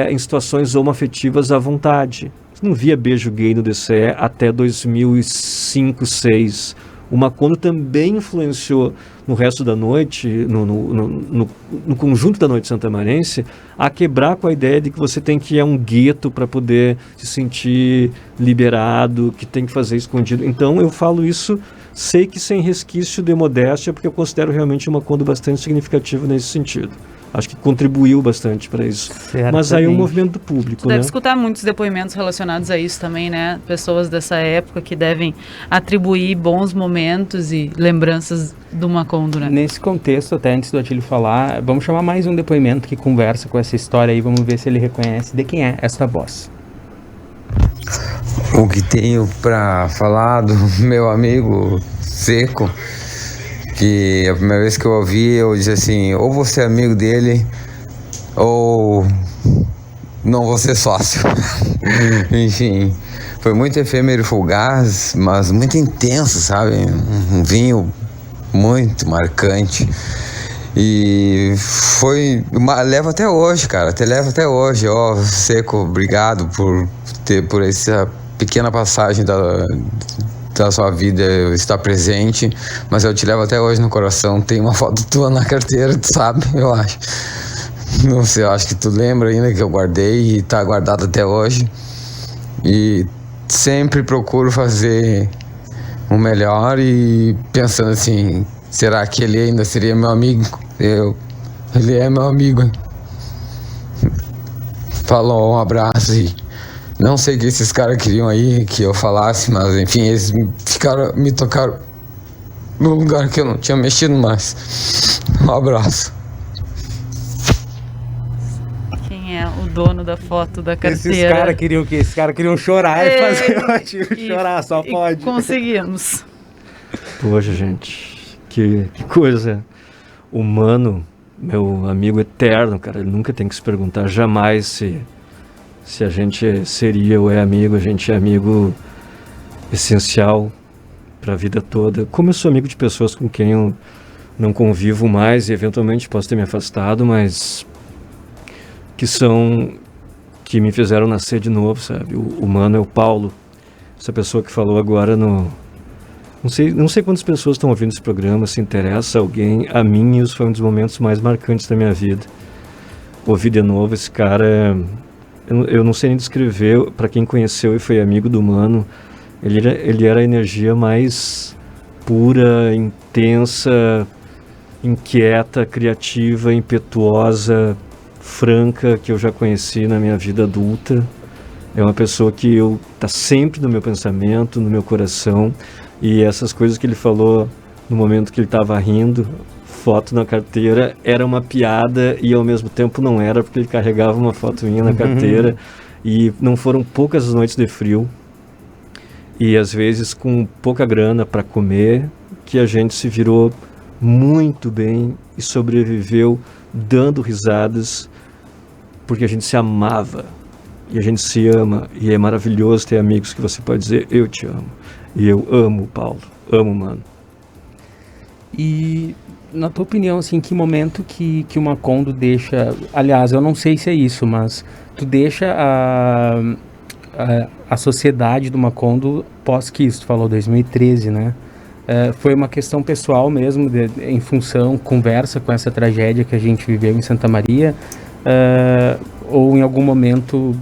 em situações homoafetivas à vontade. Não via beijo gay no DCE até 2005, 2006. O Macondo também influenciou no resto da noite, no conjunto da noite santamarense, a quebrar com a ideia de que você tem que ir a um gueto para poder se sentir liberado, que tem que fazer escondido. Então eu falo isso, sei que sem resquício de modéstia, porque eu considero realmente o Macondo bastante significativo nesse sentido. Acho que contribuiu bastante para isso. Certamente. Mas aí é um movimento do público, deve escutar muitos depoimentos relacionados a isso também, né? Pessoas dessa época que devem atribuir bons momentos e lembranças do Macondo, né? Nesse contexto, até antes do Atílio falar, vamos chamar mais um depoimento que conversa com essa história aí, vamos ver se ele reconhece de quem é essa voz. O que tenho para falar do meu amigo Seco, que a primeira vez que eu ouvi, eu disse assim, ou você é amigo dele, ou não vou ser sócio. Enfim, foi muito efêmero e fugaz, mas muito intenso, sabe? Um vinho muito marcante. E foi, leva até hoje, cara, leva até hoje. Ó, Seco, obrigado por essa pequena passagem da sua vida estar presente, mas eu te levo até hoje no coração. Tem uma foto tua na carteira, tu sabe, eu acho. Não sei, eu acho que tu lembra ainda que eu guardei e tá guardado até hoje. E sempre procuro fazer o melhor e pensando assim, será que ele ainda seria meu amigo? Ele é meu amigo. Falou, um abraço e não sei o que esses caras queriam aí que eu falasse, mas enfim, eles me tocaram no lugar que eu não tinha mexido mais. Um abraço. Quem é o dono da foto da carteira? Esses caras queriam o quê? Esses caras queriam chorar e fazer o Atílio chorar, só pode. Conseguimos. Poxa, gente, que coisa. O Mano, meu amigo eterno, cara, ele nunca tem que se perguntar jamais se a gente seria ou é amigo. A gente é amigo essencial para a vida toda. Como eu sou amigo de pessoas com quem eu não convivo mais e eventualmente posso ter me afastado, mas que me fizeram nascer de novo, sabe? O Mano é o Paulo, essa pessoa que falou agora no... Não sei quantas pessoas estão ouvindo esse programa, se interessa alguém. A mim, isso foi um dos momentos mais marcantes da minha vida. Ouvir de novo esse cara... Eu não sei nem descrever, para quem conheceu e foi amigo do Mano, ele era a energia mais pura, intensa, inquieta, criativa, impetuosa, franca que eu já conheci na minha vida adulta. É uma pessoa que tá sempre no meu pensamento, no meu coração, e essas coisas que ele falou no momento que ele estava rindo, foto na carteira, era uma piada e ao mesmo tempo não era, porque ele carregava uma foto minha na carteira. E não foram poucas as noites de frio e às vezes com pouca grana para comer que a gente se virou muito bem e sobreviveu dando risadas, porque a gente se amava e a gente se ama, e é maravilhoso ter amigos que você pode dizer eu te amo. E eu amo o Paulo, amo o Mano. E na tua opinião, assim, que momento que o Macondo deixa... Aliás, eu não sei se é isso, mas tu deixa a sociedade do Macondo pós-Kiss, tu falou 2013, né? Foi uma questão pessoal mesmo, em função, conversa com essa tragédia que a gente viveu em Santa Maria, ou em algum momento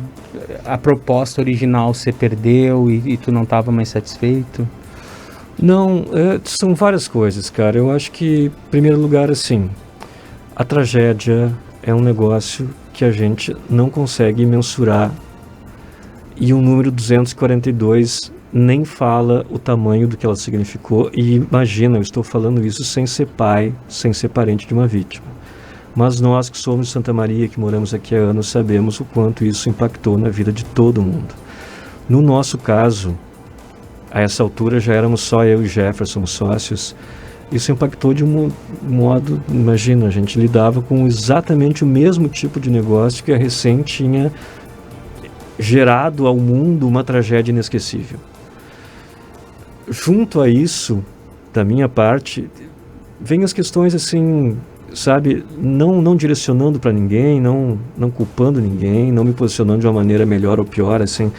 a proposta original se perdeu e tu não estava mais satisfeito? Não, são várias coisas, cara. Eu acho que, em primeiro lugar, assim, a tragédia é um negócio que a gente não consegue mensurar, e o número 242 nem fala o tamanho do que ela significou. E imagina, eu estou falando isso sem ser pai, sem ser parente de uma vítima. Mas nós que somos de Santa Maria, que moramos aqui há anos, sabemos o quanto isso impactou na vida de todo mundo. No nosso caso, a essa altura já éramos só eu e Jefferson sócios. Isso impactou de um modo, imagina, a gente lidava com exatamente o mesmo tipo de negócio que a Recém tinha gerado ao mundo uma tragédia inesquecível. Junto a isso, da minha parte, vem as questões assim, sabe, não direcionando para ninguém, não culpando ninguém, não me posicionando de uma maneira melhor ou pior, assim,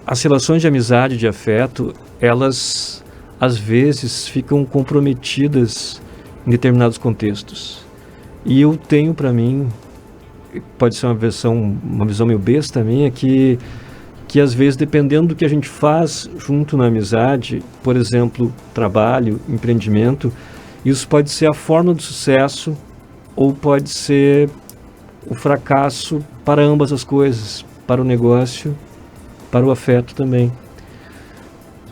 as relações de amizade, de afeto, elas às vezes ficam comprometidas em determinados contextos. E eu tenho para mim, pode ser uma visão meio besta minha, que às vezes, dependendo do que a gente faz junto na amizade, por exemplo, trabalho, empreendimento, isso pode ser a forma do sucesso ou pode ser o fracasso para ambas as coisas, para o negócio, para o afeto também.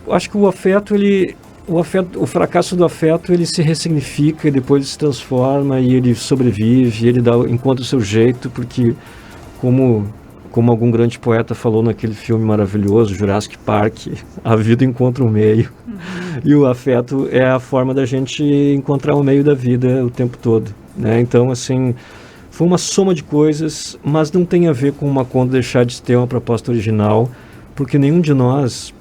Eu acho que o fracasso do afeto, ele se ressignifica, depois ele se transforma e ele sobrevive, ele encontra o seu jeito, porque como algum grande poeta falou naquele filme maravilhoso, Jurassic Park, a vida encontra um meio. E o afeto é a forma da gente encontrar o meio da vida o tempo todo, né? Então, assim, foi uma soma de coisas, mas não tem a ver com o Macondo deixar de ter uma proposta original, porque nenhum de nós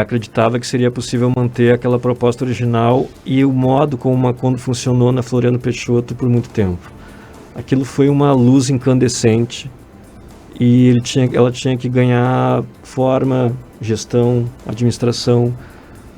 acreditava que seria possível manter aquela proposta original e o modo como o Macondo funcionou na Floriano Peixoto por muito tempo. Aquilo foi uma luz incandescente e ela tinha que ganhar forma, gestão, administração,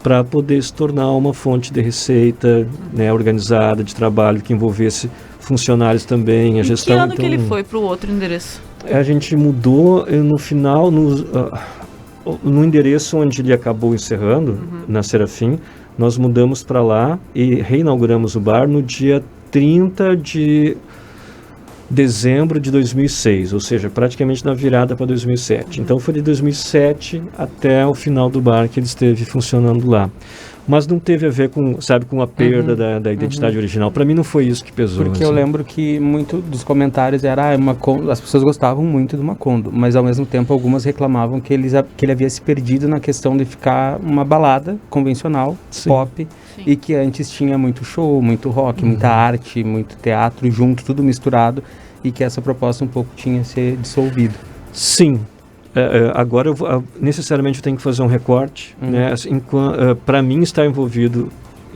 para poder se tornar uma fonte de receita, né, organizada, de trabalho, que envolvesse funcionários também, a gestão. Que ano que ele foi para o outro endereço? A gente mudou no final, no endereço onde ele acabou encerrando, na Serafim, nós mudamos para lá e reinauguramos o bar no dia 30 de dezembro de 2006, ou seja, praticamente na virada para 2007. Então foi de 2007 até o final do bar que ele esteve funcionando lá. Mas não teve a ver com a perda da identidade original. Para mim não foi isso que pesou. Porque assim. eu lembro que muito dos comentários era as pessoas gostavam muito do Macondo, mas ao mesmo tempo algumas reclamavam que ele havia se perdido na questão de ficar uma balada convencional, pop, e que antes tinha muito show, muito rock, muita arte, muito teatro junto, tudo misturado, e que essa proposta um pouco tinha se dissolvido. Sim. Agora necessariamente eu tenho que fazer um recorte, né? Para mim estar envolvido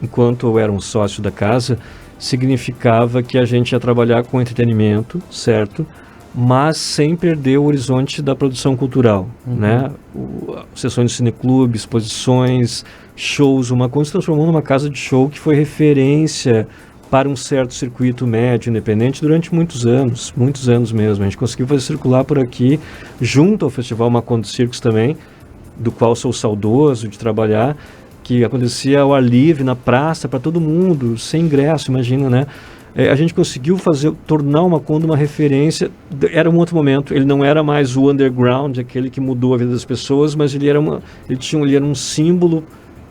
enquanto eu era um sócio da casa significava que a gente ia trabalhar com entretenimento, certo? Mas sem perder o horizonte da produção cultural, né? Sessões de cineclube, exposições, shows. O Macondo se transformou numa casa de show que foi referência para um certo circuito médio independente durante muitos anos mesmo. A gente conseguiu fazer circular por aqui, junto ao Festival Macondo Circos também, do qual sou saudoso de trabalhar, que acontecia ao ar livre, na praça, para todo mundo, sem ingresso, imagina, né? A gente conseguiu tornar o Macondo uma referência. Era um outro momento, ele não era mais o underground, aquele que mudou a vida das pessoas, mas ele era um símbolo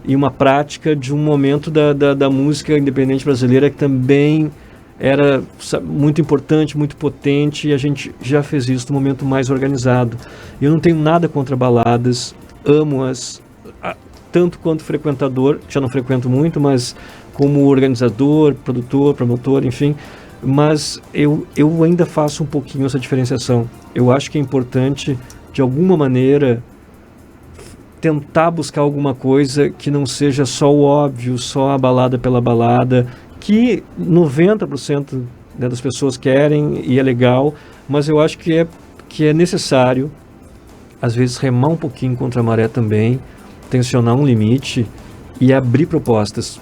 e uma prática de um momento da música independente brasileira que também era muito importante, muito potente, e a gente já fez isso num momento mais organizado. Eu não tenho nada contra baladas, amo-as, tanto quanto frequentador, já não frequento muito, mas como organizador, produtor, promotor, enfim, mas eu ainda faço um pouquinho essa diferenciação. Eu acho que é importante, de alguma maneira, tentar buscar alguma coisa que não seja só o óbvio, só a balada pela balada, que 90% das pessoas querem e é legal, mas eu acho que é necessário, às vezes, remar um pouquinho contra a maré também, tensionar um limite e abrir propostas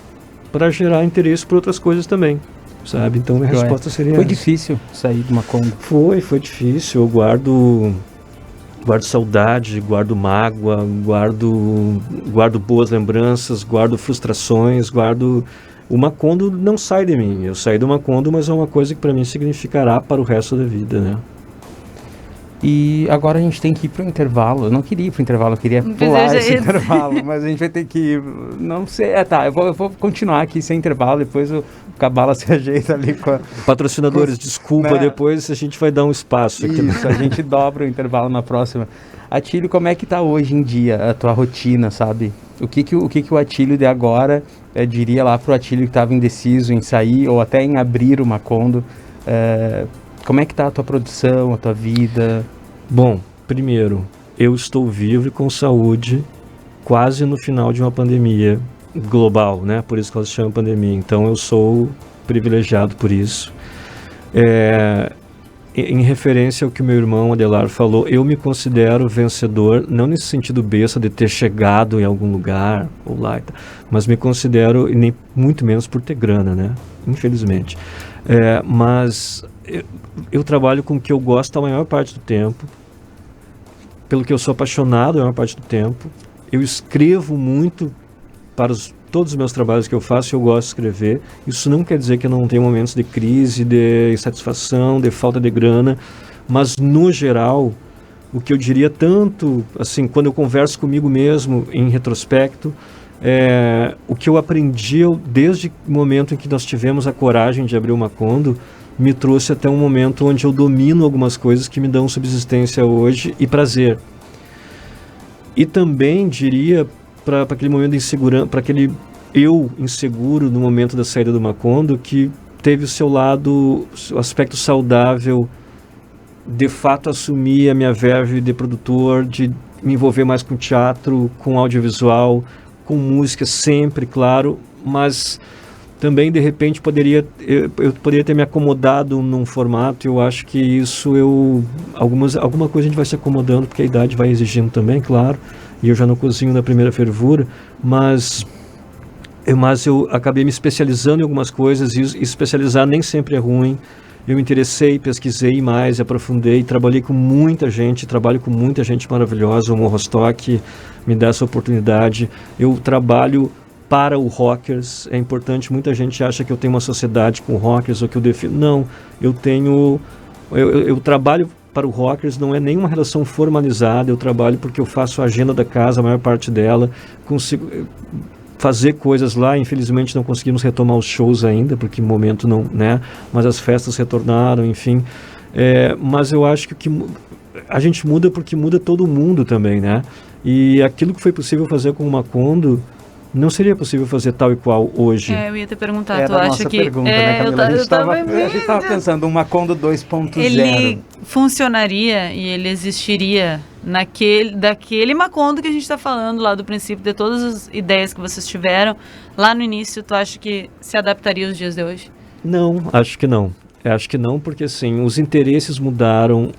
para gerar interesse por outras coisas também, sabe? Então, minha resposta seria Foi essa. difícil sair do Macondo? Foi difícil. Eu guardo saudade, guardo mágoa, guardo boas lembranças, guardo frustrações, O Macondo não sai de mim. Eu saí do Macondo, mas é uma coisa que para mim significará para o resto da vida, né? E agora a gente tem que ir para o intervalo. Eu não queria ir para o intervalo, eu queria pular esse intervalo, mas a gente vai ter que ir. Não sei. Eu vou continuar aqui sem intervalo, depois o Cabala se ajeita ali com a... Patrocinadores, desculpa, né? Depois a gente vai dar um espaço aqui. Isso, a gente dobra o intervalo na próxima. Atílio, como é que tá hoje em dia a tua rotina, sabe? O que o Atílio de agora diria lá pro Atílio que estava indeciso em sair ou até em abrir o Macondo? Como é que tá a tua produção, a tua vida? Bom, primeiro, eu estou vivo e com saúde quase no final de uma pandemia global, né? Por isso que ela se chama pandemia. Então eu sou privilegiado por isso. em referência ao que o meu irmão Adelar falou, eu me considero vencedor, não nesse sentido besta de ter chegado em algum lugar, ou lá, mas me considero, e nem muito menos por ter grana, né? Infelizmente. Mas eu trabalho com o que eu gosto a maior parte do tempo, pelo que eu sou apaixonado a maior parte do tempo. Eu escrevo muito para todos os meus trabalhos que eu faço, eu gosto de escrever. Isso não quer dizer que eu não tenho momentos de crise, de insatisfação, de falta de grana, mas no geral, o que eu diria tanto, assim, quando eu converso comigo mesmo em retrospecto, o que eu aprendi desde o momento em que nós tivemos a coragem de abrir o Macondo, me trouxe até um momento onde eu domino algumas coisas que me dão subsistência hoje e prazer. E também diria para aquele momento de insegurança, para aquele eu inseguro no momento da saída do Macondo, que teve o seu lado, o aspecto saudável, de fato assumir a minha verve de produtor, de me envolver mais com teatro, com audiovisual, com música sempre, claro, mas também de repente eu poderia ter me acomodado num formato. Eu acho que isso alguma coisa a gente vai se acomodando, porque a idade vai exigindo também, claro, e eu já não cozinho na primeira fervura, mas eu acabei me especializando em algumas coisas, e especializar nem sempre é ruim. Eu me interessei, pesquisei mais, aprofundei, trabalho com muita gente maravilhosa. O Morrostock me dá essa oportunidade. Eu trabalho para o Rockers, é importante, muita gente acha que eu tenho uma sociedade com rockers ou que eu defino. Não, eu trabalho para o Rockers, não é nenhuma relação formalizada, eu trabalho porque eu faço a agenda da casa, a maior parte dela, consigo fazer coisas lá. Infelizmente não conseguimos retomar os shows ainda, porque no momento não, né? Mas as festas retornaram, enfim. Mas eu acho que a gente muda porque muda todo mundo também, né? E aquilo que foi possível fazer com o Macondo não seria possível fazer tal e qual hoje. Eu ia te perguntar, tu a acha nossa que... pergunta, né, Camila? A gente estava pensando, um Macondo 2.0. Ele funcionaria e ele existiria daquele Macondo que a gente está falando lá do princípio, de todas as ideias que vocês tiveram lá no início, tu acha que se adaptaria aos dias de hoje? Não, acho que não. Acho que não, porque assim, os interesses mudaram,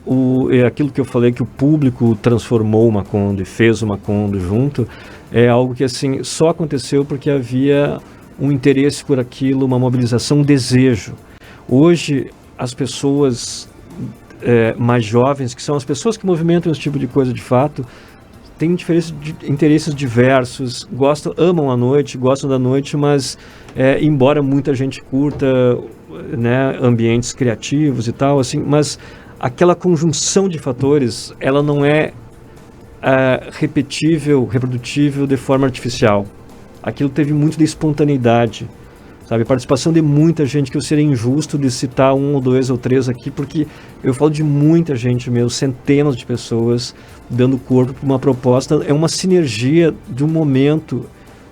aquilo que eu falei, que o público transformou o Macondo e fez o Macondo junto, é algo que assim só aconteceu porque havia um interesse por aquilo, uma mobilização, um desejo. Hoje, as pessoas mais jovens, que são as pessoas que movimentam esse tipo de coisa de fato, têm interesses diversos, amam a noite, gostam da noite, mas embora muita gente curta, né, ambientes criativos e tal, assim, mas aquela conjunção de fatores, ela não é repetível, reprodutível de forma artificial. Aquilo teve muito de espontaneidade, sabe? Participação de muita gente, que eu seria injusto de citar 1 ou 2 ou 3 aqui, porque eu falo de muita gente mesmo, centenas de pessoas dando corpo para uma proposta. É uma sinergia de um momento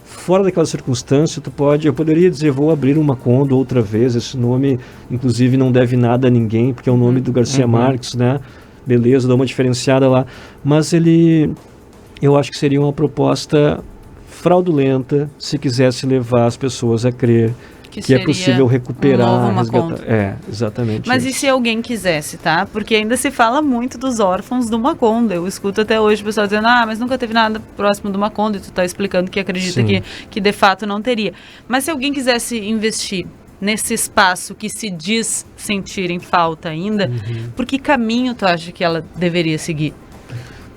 fora daquela circunstância. Eu poderia dizer, vou abrir um Macondo outra vez. Esse nome, inclusive, não deve nada a ninguém, porque é o nome do Garcia Marques, né? Beleza, dá uma diferenciada lá. Mas eu acho que seria uma proposta fraudulenta se quisesse levar as pessoas a crer que é possível recuperar, resgatar. Exatamente. Mas isso. E se alguém quisesse, tá? Porque ainda se fala muito dos órfãos do Macondo. Eu escuto até hoje o pessoal dizendo, mas nunca teve nada próximo do Macondo, e tu tá explicando que acredita que de fato não teria. Mas se alguém quisesse investir nesse espaço que se diz sentir em falta ainda, por que caminho tu acha que ela deveria seguir?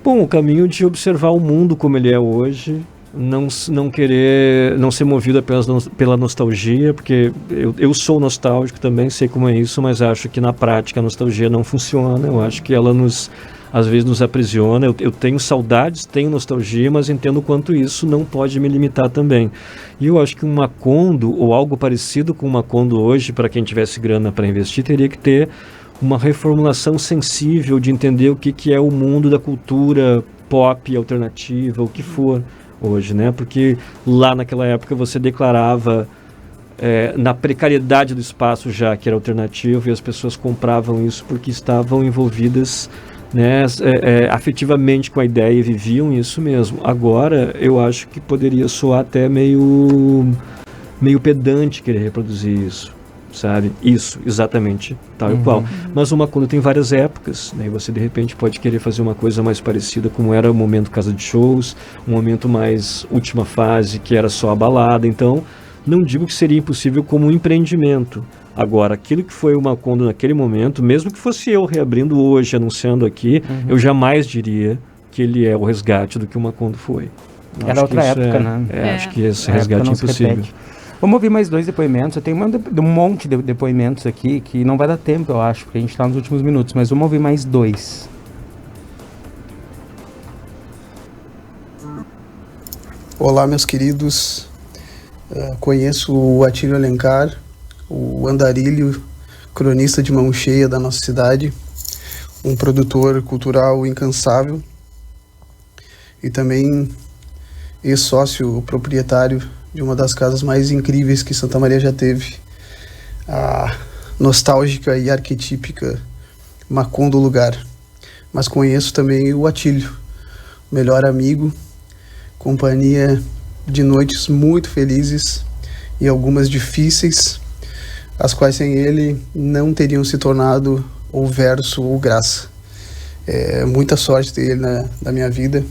Bom, o caminho de observar o mundo como ele é hoje, não ser movido apenas pela nostalgia, porque eu sou nostálgico também, sei como é isso, mas acho que na prática a nostalgia não funciona. Eu acho que ela às vezes nos aprisiona. Eu tenho saudades, tenho nostalgia, mas entendo o quanto isso não pode me limitar também. E eu acho que um Macondo, ou algo parecido com um Macondo hoje, para quem tivesse grana para investir, teria que ter uma reformulação sensível de entender o que é o mundo da cultura pop, alternativa, o que for hoje, né? Porque lá naquela época você declarava na precariedade do espaço já que era alternativo, e as pessoas compravam isso porque estavam envolvidas, né, afetivamente com a ideia e viviam isso mesmo. Agora eu acho que poderia soar até meio pedante querer reproduzir isso, sabe? Isso, exatamente, tal e qual. Mas o Macondo tem várias épocas, né? E você de repente pode querer fazer uma coisa mais parecida como era o momento casa de shows, um momento mais última fase, que era só a balada. Então, não digo que seria impossível como um empreendimento. Agora, aquilo que foi o Macondo naquele momento, mesmo que fosse eu reabrindo hoje, anunciando aqui, eu jamais diria que ele é o resgate do que o Macondo foi. Era outra época, né? Acho que esse resgate é impossível. Vamos ouvir mais 2 depoimentos. Eu tenho um monte de depoimentos aqui que não vai dar tempo, eu acho, porque a gente está nos últimos minutos, mas vamos ouvir mais 2. Olá, meus queridos. Conheço o Atílio Alencar, o andarilho, cronista de mão cheia da nossa cidade, um produtor cultural incansável e também ex-sócio proprietário de uma das casas mais incríveis que Santa Maria já teve, a nostálgica e arquetípica Macondo Lugar. Mas conheço também o Atílio, melhor amigo, companhia de noites muito felizes e algumas difíceis, as quais sem ele não teriam se tornado ou verso ou graça. É muita sorte ter ele na minha vida.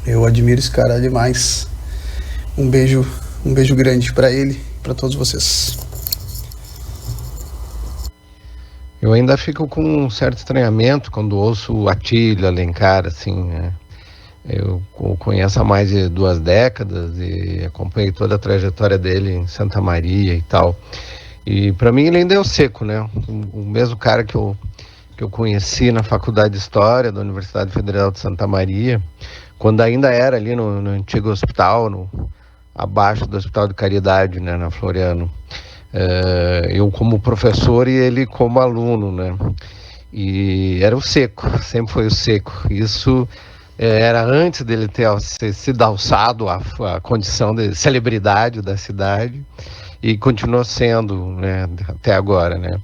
Eu admiro esse cara demais. Um beijo grande para ele e para todos vocês. Eu ainda fico com um certo estranhamento quando ouço o Atílio Alencar, assim, né? Eu o conheço há mais de 2 décadas e acompanhei toda a trajetória dele em Santa Maria e tal. E para mim ele ainda é o Seco, né? O mesmo cara que eu conheci na Faculdade de História da Universidade Federal de Santa Maria, quando ainda era ali no antigo hospital, abaixo do Hospital de Caridade, né, na Floriano. Eu como professor e ele como aluno, né? E era o Seco, sempre foi o Seco. Isso era antes dele ter sido alçado à condição de celebridade da cidade e continuou sendo, né, até agora, né?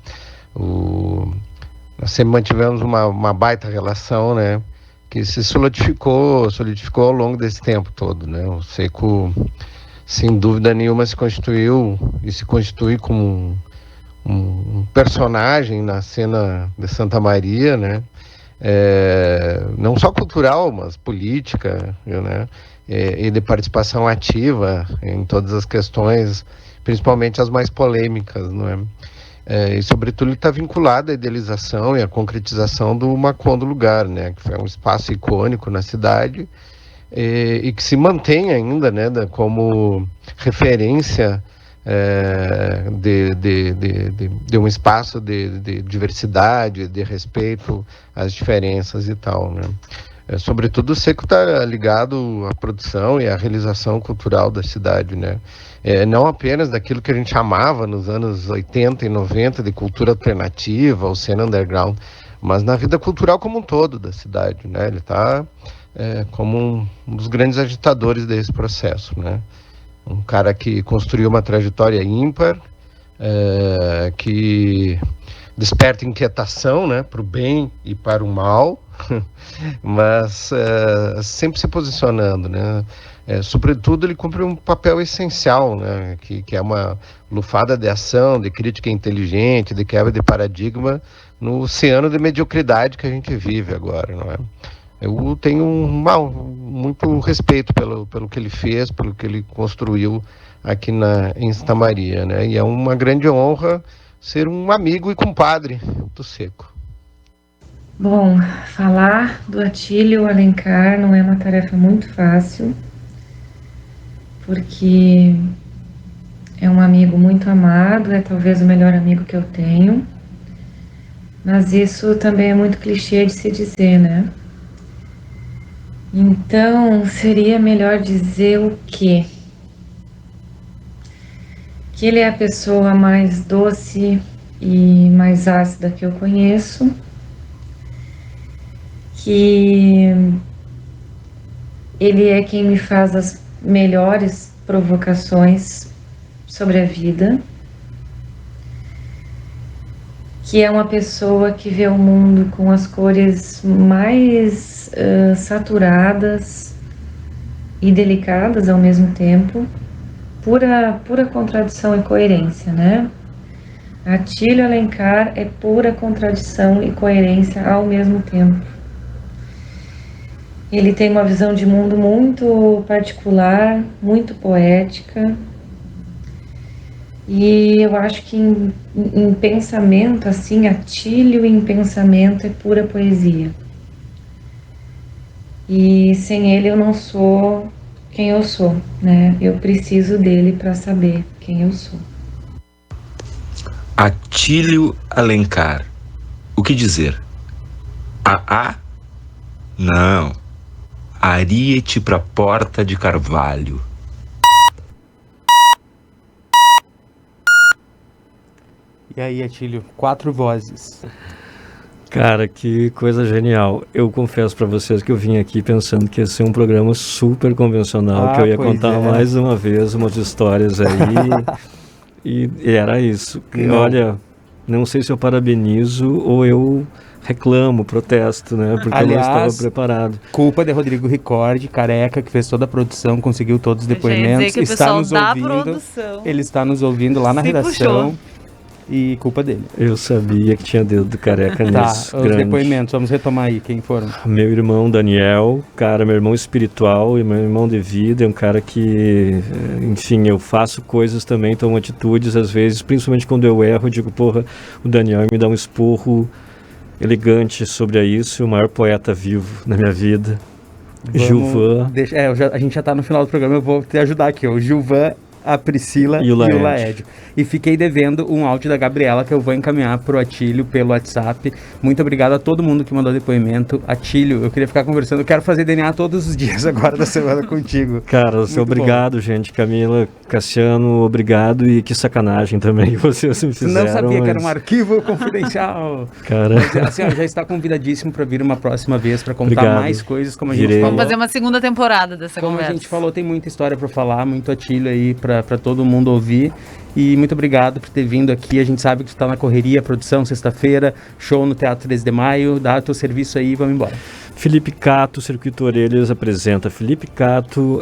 Nós sempre mantivemos uma baita relação, né, que se solidificou ao longo desse tempo todo, né? O Seco, sem dúvida nenhuma, se constitui como um personagem na cena de Santa Maria, né? Não só cultural, mas política, né? E de participação ativa em todas as questões, principalmente as mais polêmicas, não é? E sobretudo ele está vinculado à idealização e à concretização do Macondo Lugar, né? Que foi um espaço icônico na cidade e que se mantém ainda, né, como referência de um espaço de diversidade, de respeito às diferenças e tal, né? Sobretudo o Seco está ligado à produção e à realização cultural da cidade, né? Não apenas daquilo que a gente chamava nos anos 80 e 90 de cultura alternativa ou cena underground, mas na vida cultural como um todo da cidade, né? Ele está como um dos grandes agitadores desse processo, né? Um cara que construiu uma trajetória ímpar, que desperta inquietação, né, para o bem e para o mal, mas sempre se posicionando, né? Sobretudo ele cumpre um papel essencial, né, que é uma lufada de ação, de crítica inteligente, de quebra de paradigma no oceano de mediocridade que a gente vive agora, não é? Eu tenho muito respeito pelo que ele fez, pelo que ele construiu aqui em Santa Maria, né? E é uma grande honra ser um amigo e compadre do Seco. Bom, falar do Atílio Alencar não é uma tarefa muito fácil, porque é um amigo muito amado, é talvez o melhor amigo que eu tenho, mas isso também é muito clichê de se dizer, né? Então, seria melhor dizer o quê? Que ele é a pessoa mais doce e mais ácida que eu conheço, que ele é quem me faz as melhores provocações sobre a vida, que é uma pessoa que vê o mundo com as cores mais saturadas e delicadas ao mesmo tempo, pura contradição e coerência, né? Atílio Alencar é pura contradição e coerência ao mesmo tempo. Ele tem uma visão de mundo muito particular, muito poética, e eu acho que em pensamento, assim, Atílio em pensamento é pura poesia. E sem ele eu não sou quem eu sou, né? Eu preciso dele para saber quem eu sou. Atílio Alencar. O que dizer? Não. Ariete pra Porta de Carvalho. E aí, Atílio, 4 vozes. Cara, que coisa genial. Eu confesso pra vocês que eu vim aqui pensando que ia ser um programa super convencional, que eu ia contar mais uma vez umas histórias aí. E era isso. Olha, não sei se eu parabenizo ou eu reclamo, protesto, né? Porque aliás, eu não estava preparado. Culpa de Rodrigo Ricordi, careca, que fez toda a produção, conseguiu todos os depoimentos, está nos ouvindo. Ele está nos ouvindo lá na redação. E culpa dele. Eu sabia que tinha dedo do careca nisso. Os depoimentos, vamos retomar aí, quem foram? Meu irmão Daniel, cara, meu irmão espiritual e meu irmão de vida, é um cara que, enfim, eu faço coisas também, tomo atitudes, às vezes, principalmente quando eu erro, eu digo, porra, o Daniel me dá um esporro elegante sobre isso, o maior poeta vivo na minha vida. Gilvan. A gente já tá no final do programa, eu vou te ajudar aqui, o Gilvan, a Priscila e o Laed. E fiquei devendo um áudio da Gabriela que eu vou encaminhar pro Atílio pelo WhatsApp. Muito obrigado a todo mundo que mandou depoimento. Atílio, eu queria ficar conversando, eu quero fazer DNA todos os dias agora da semana contigo. Cara, obrigado, gente. Camila, Cassiano, obrigado, e que sacanagem também que vocês me fizeram. Não sabia que era um arquivo confidencial. Cara. Mas, assim, já está convidadíssimo para vir uma próxima vez para contar mais coisas, como a gente falou. Vamos fazer uma segunda temporada dessa conversa. Como a gente falou, tem muita história para falar, muito Atílio aí para todo mundo ouvir. E muito obrigado por ter vindo aqui. A gente sabe que tu tá na correria, produção, sexta-feira, show no Teatro 13 de Maio. Dá o teu serviço aí e vamos embora. Felipe Cato, Circuito Orelhas apresenta Felipe Cato,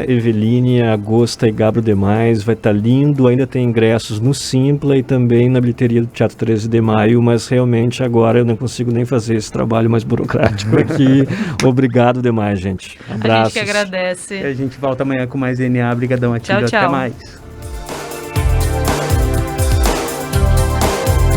Eveline, Agosta e Gabro Demais. Vai estar lindo, ainda tem ingressos no Simpla e também na bilheteria do Teatro 13 de Maio, mas realmente agora eu não consigo nem fazer esse trabalho mais burocrático aqui. Obrigado demais, gente. Abraços. A gente que agradece. E a gente volta amanhã com mais DNA. Obrigadão, Atílio. Tchau, tchau. Até mais.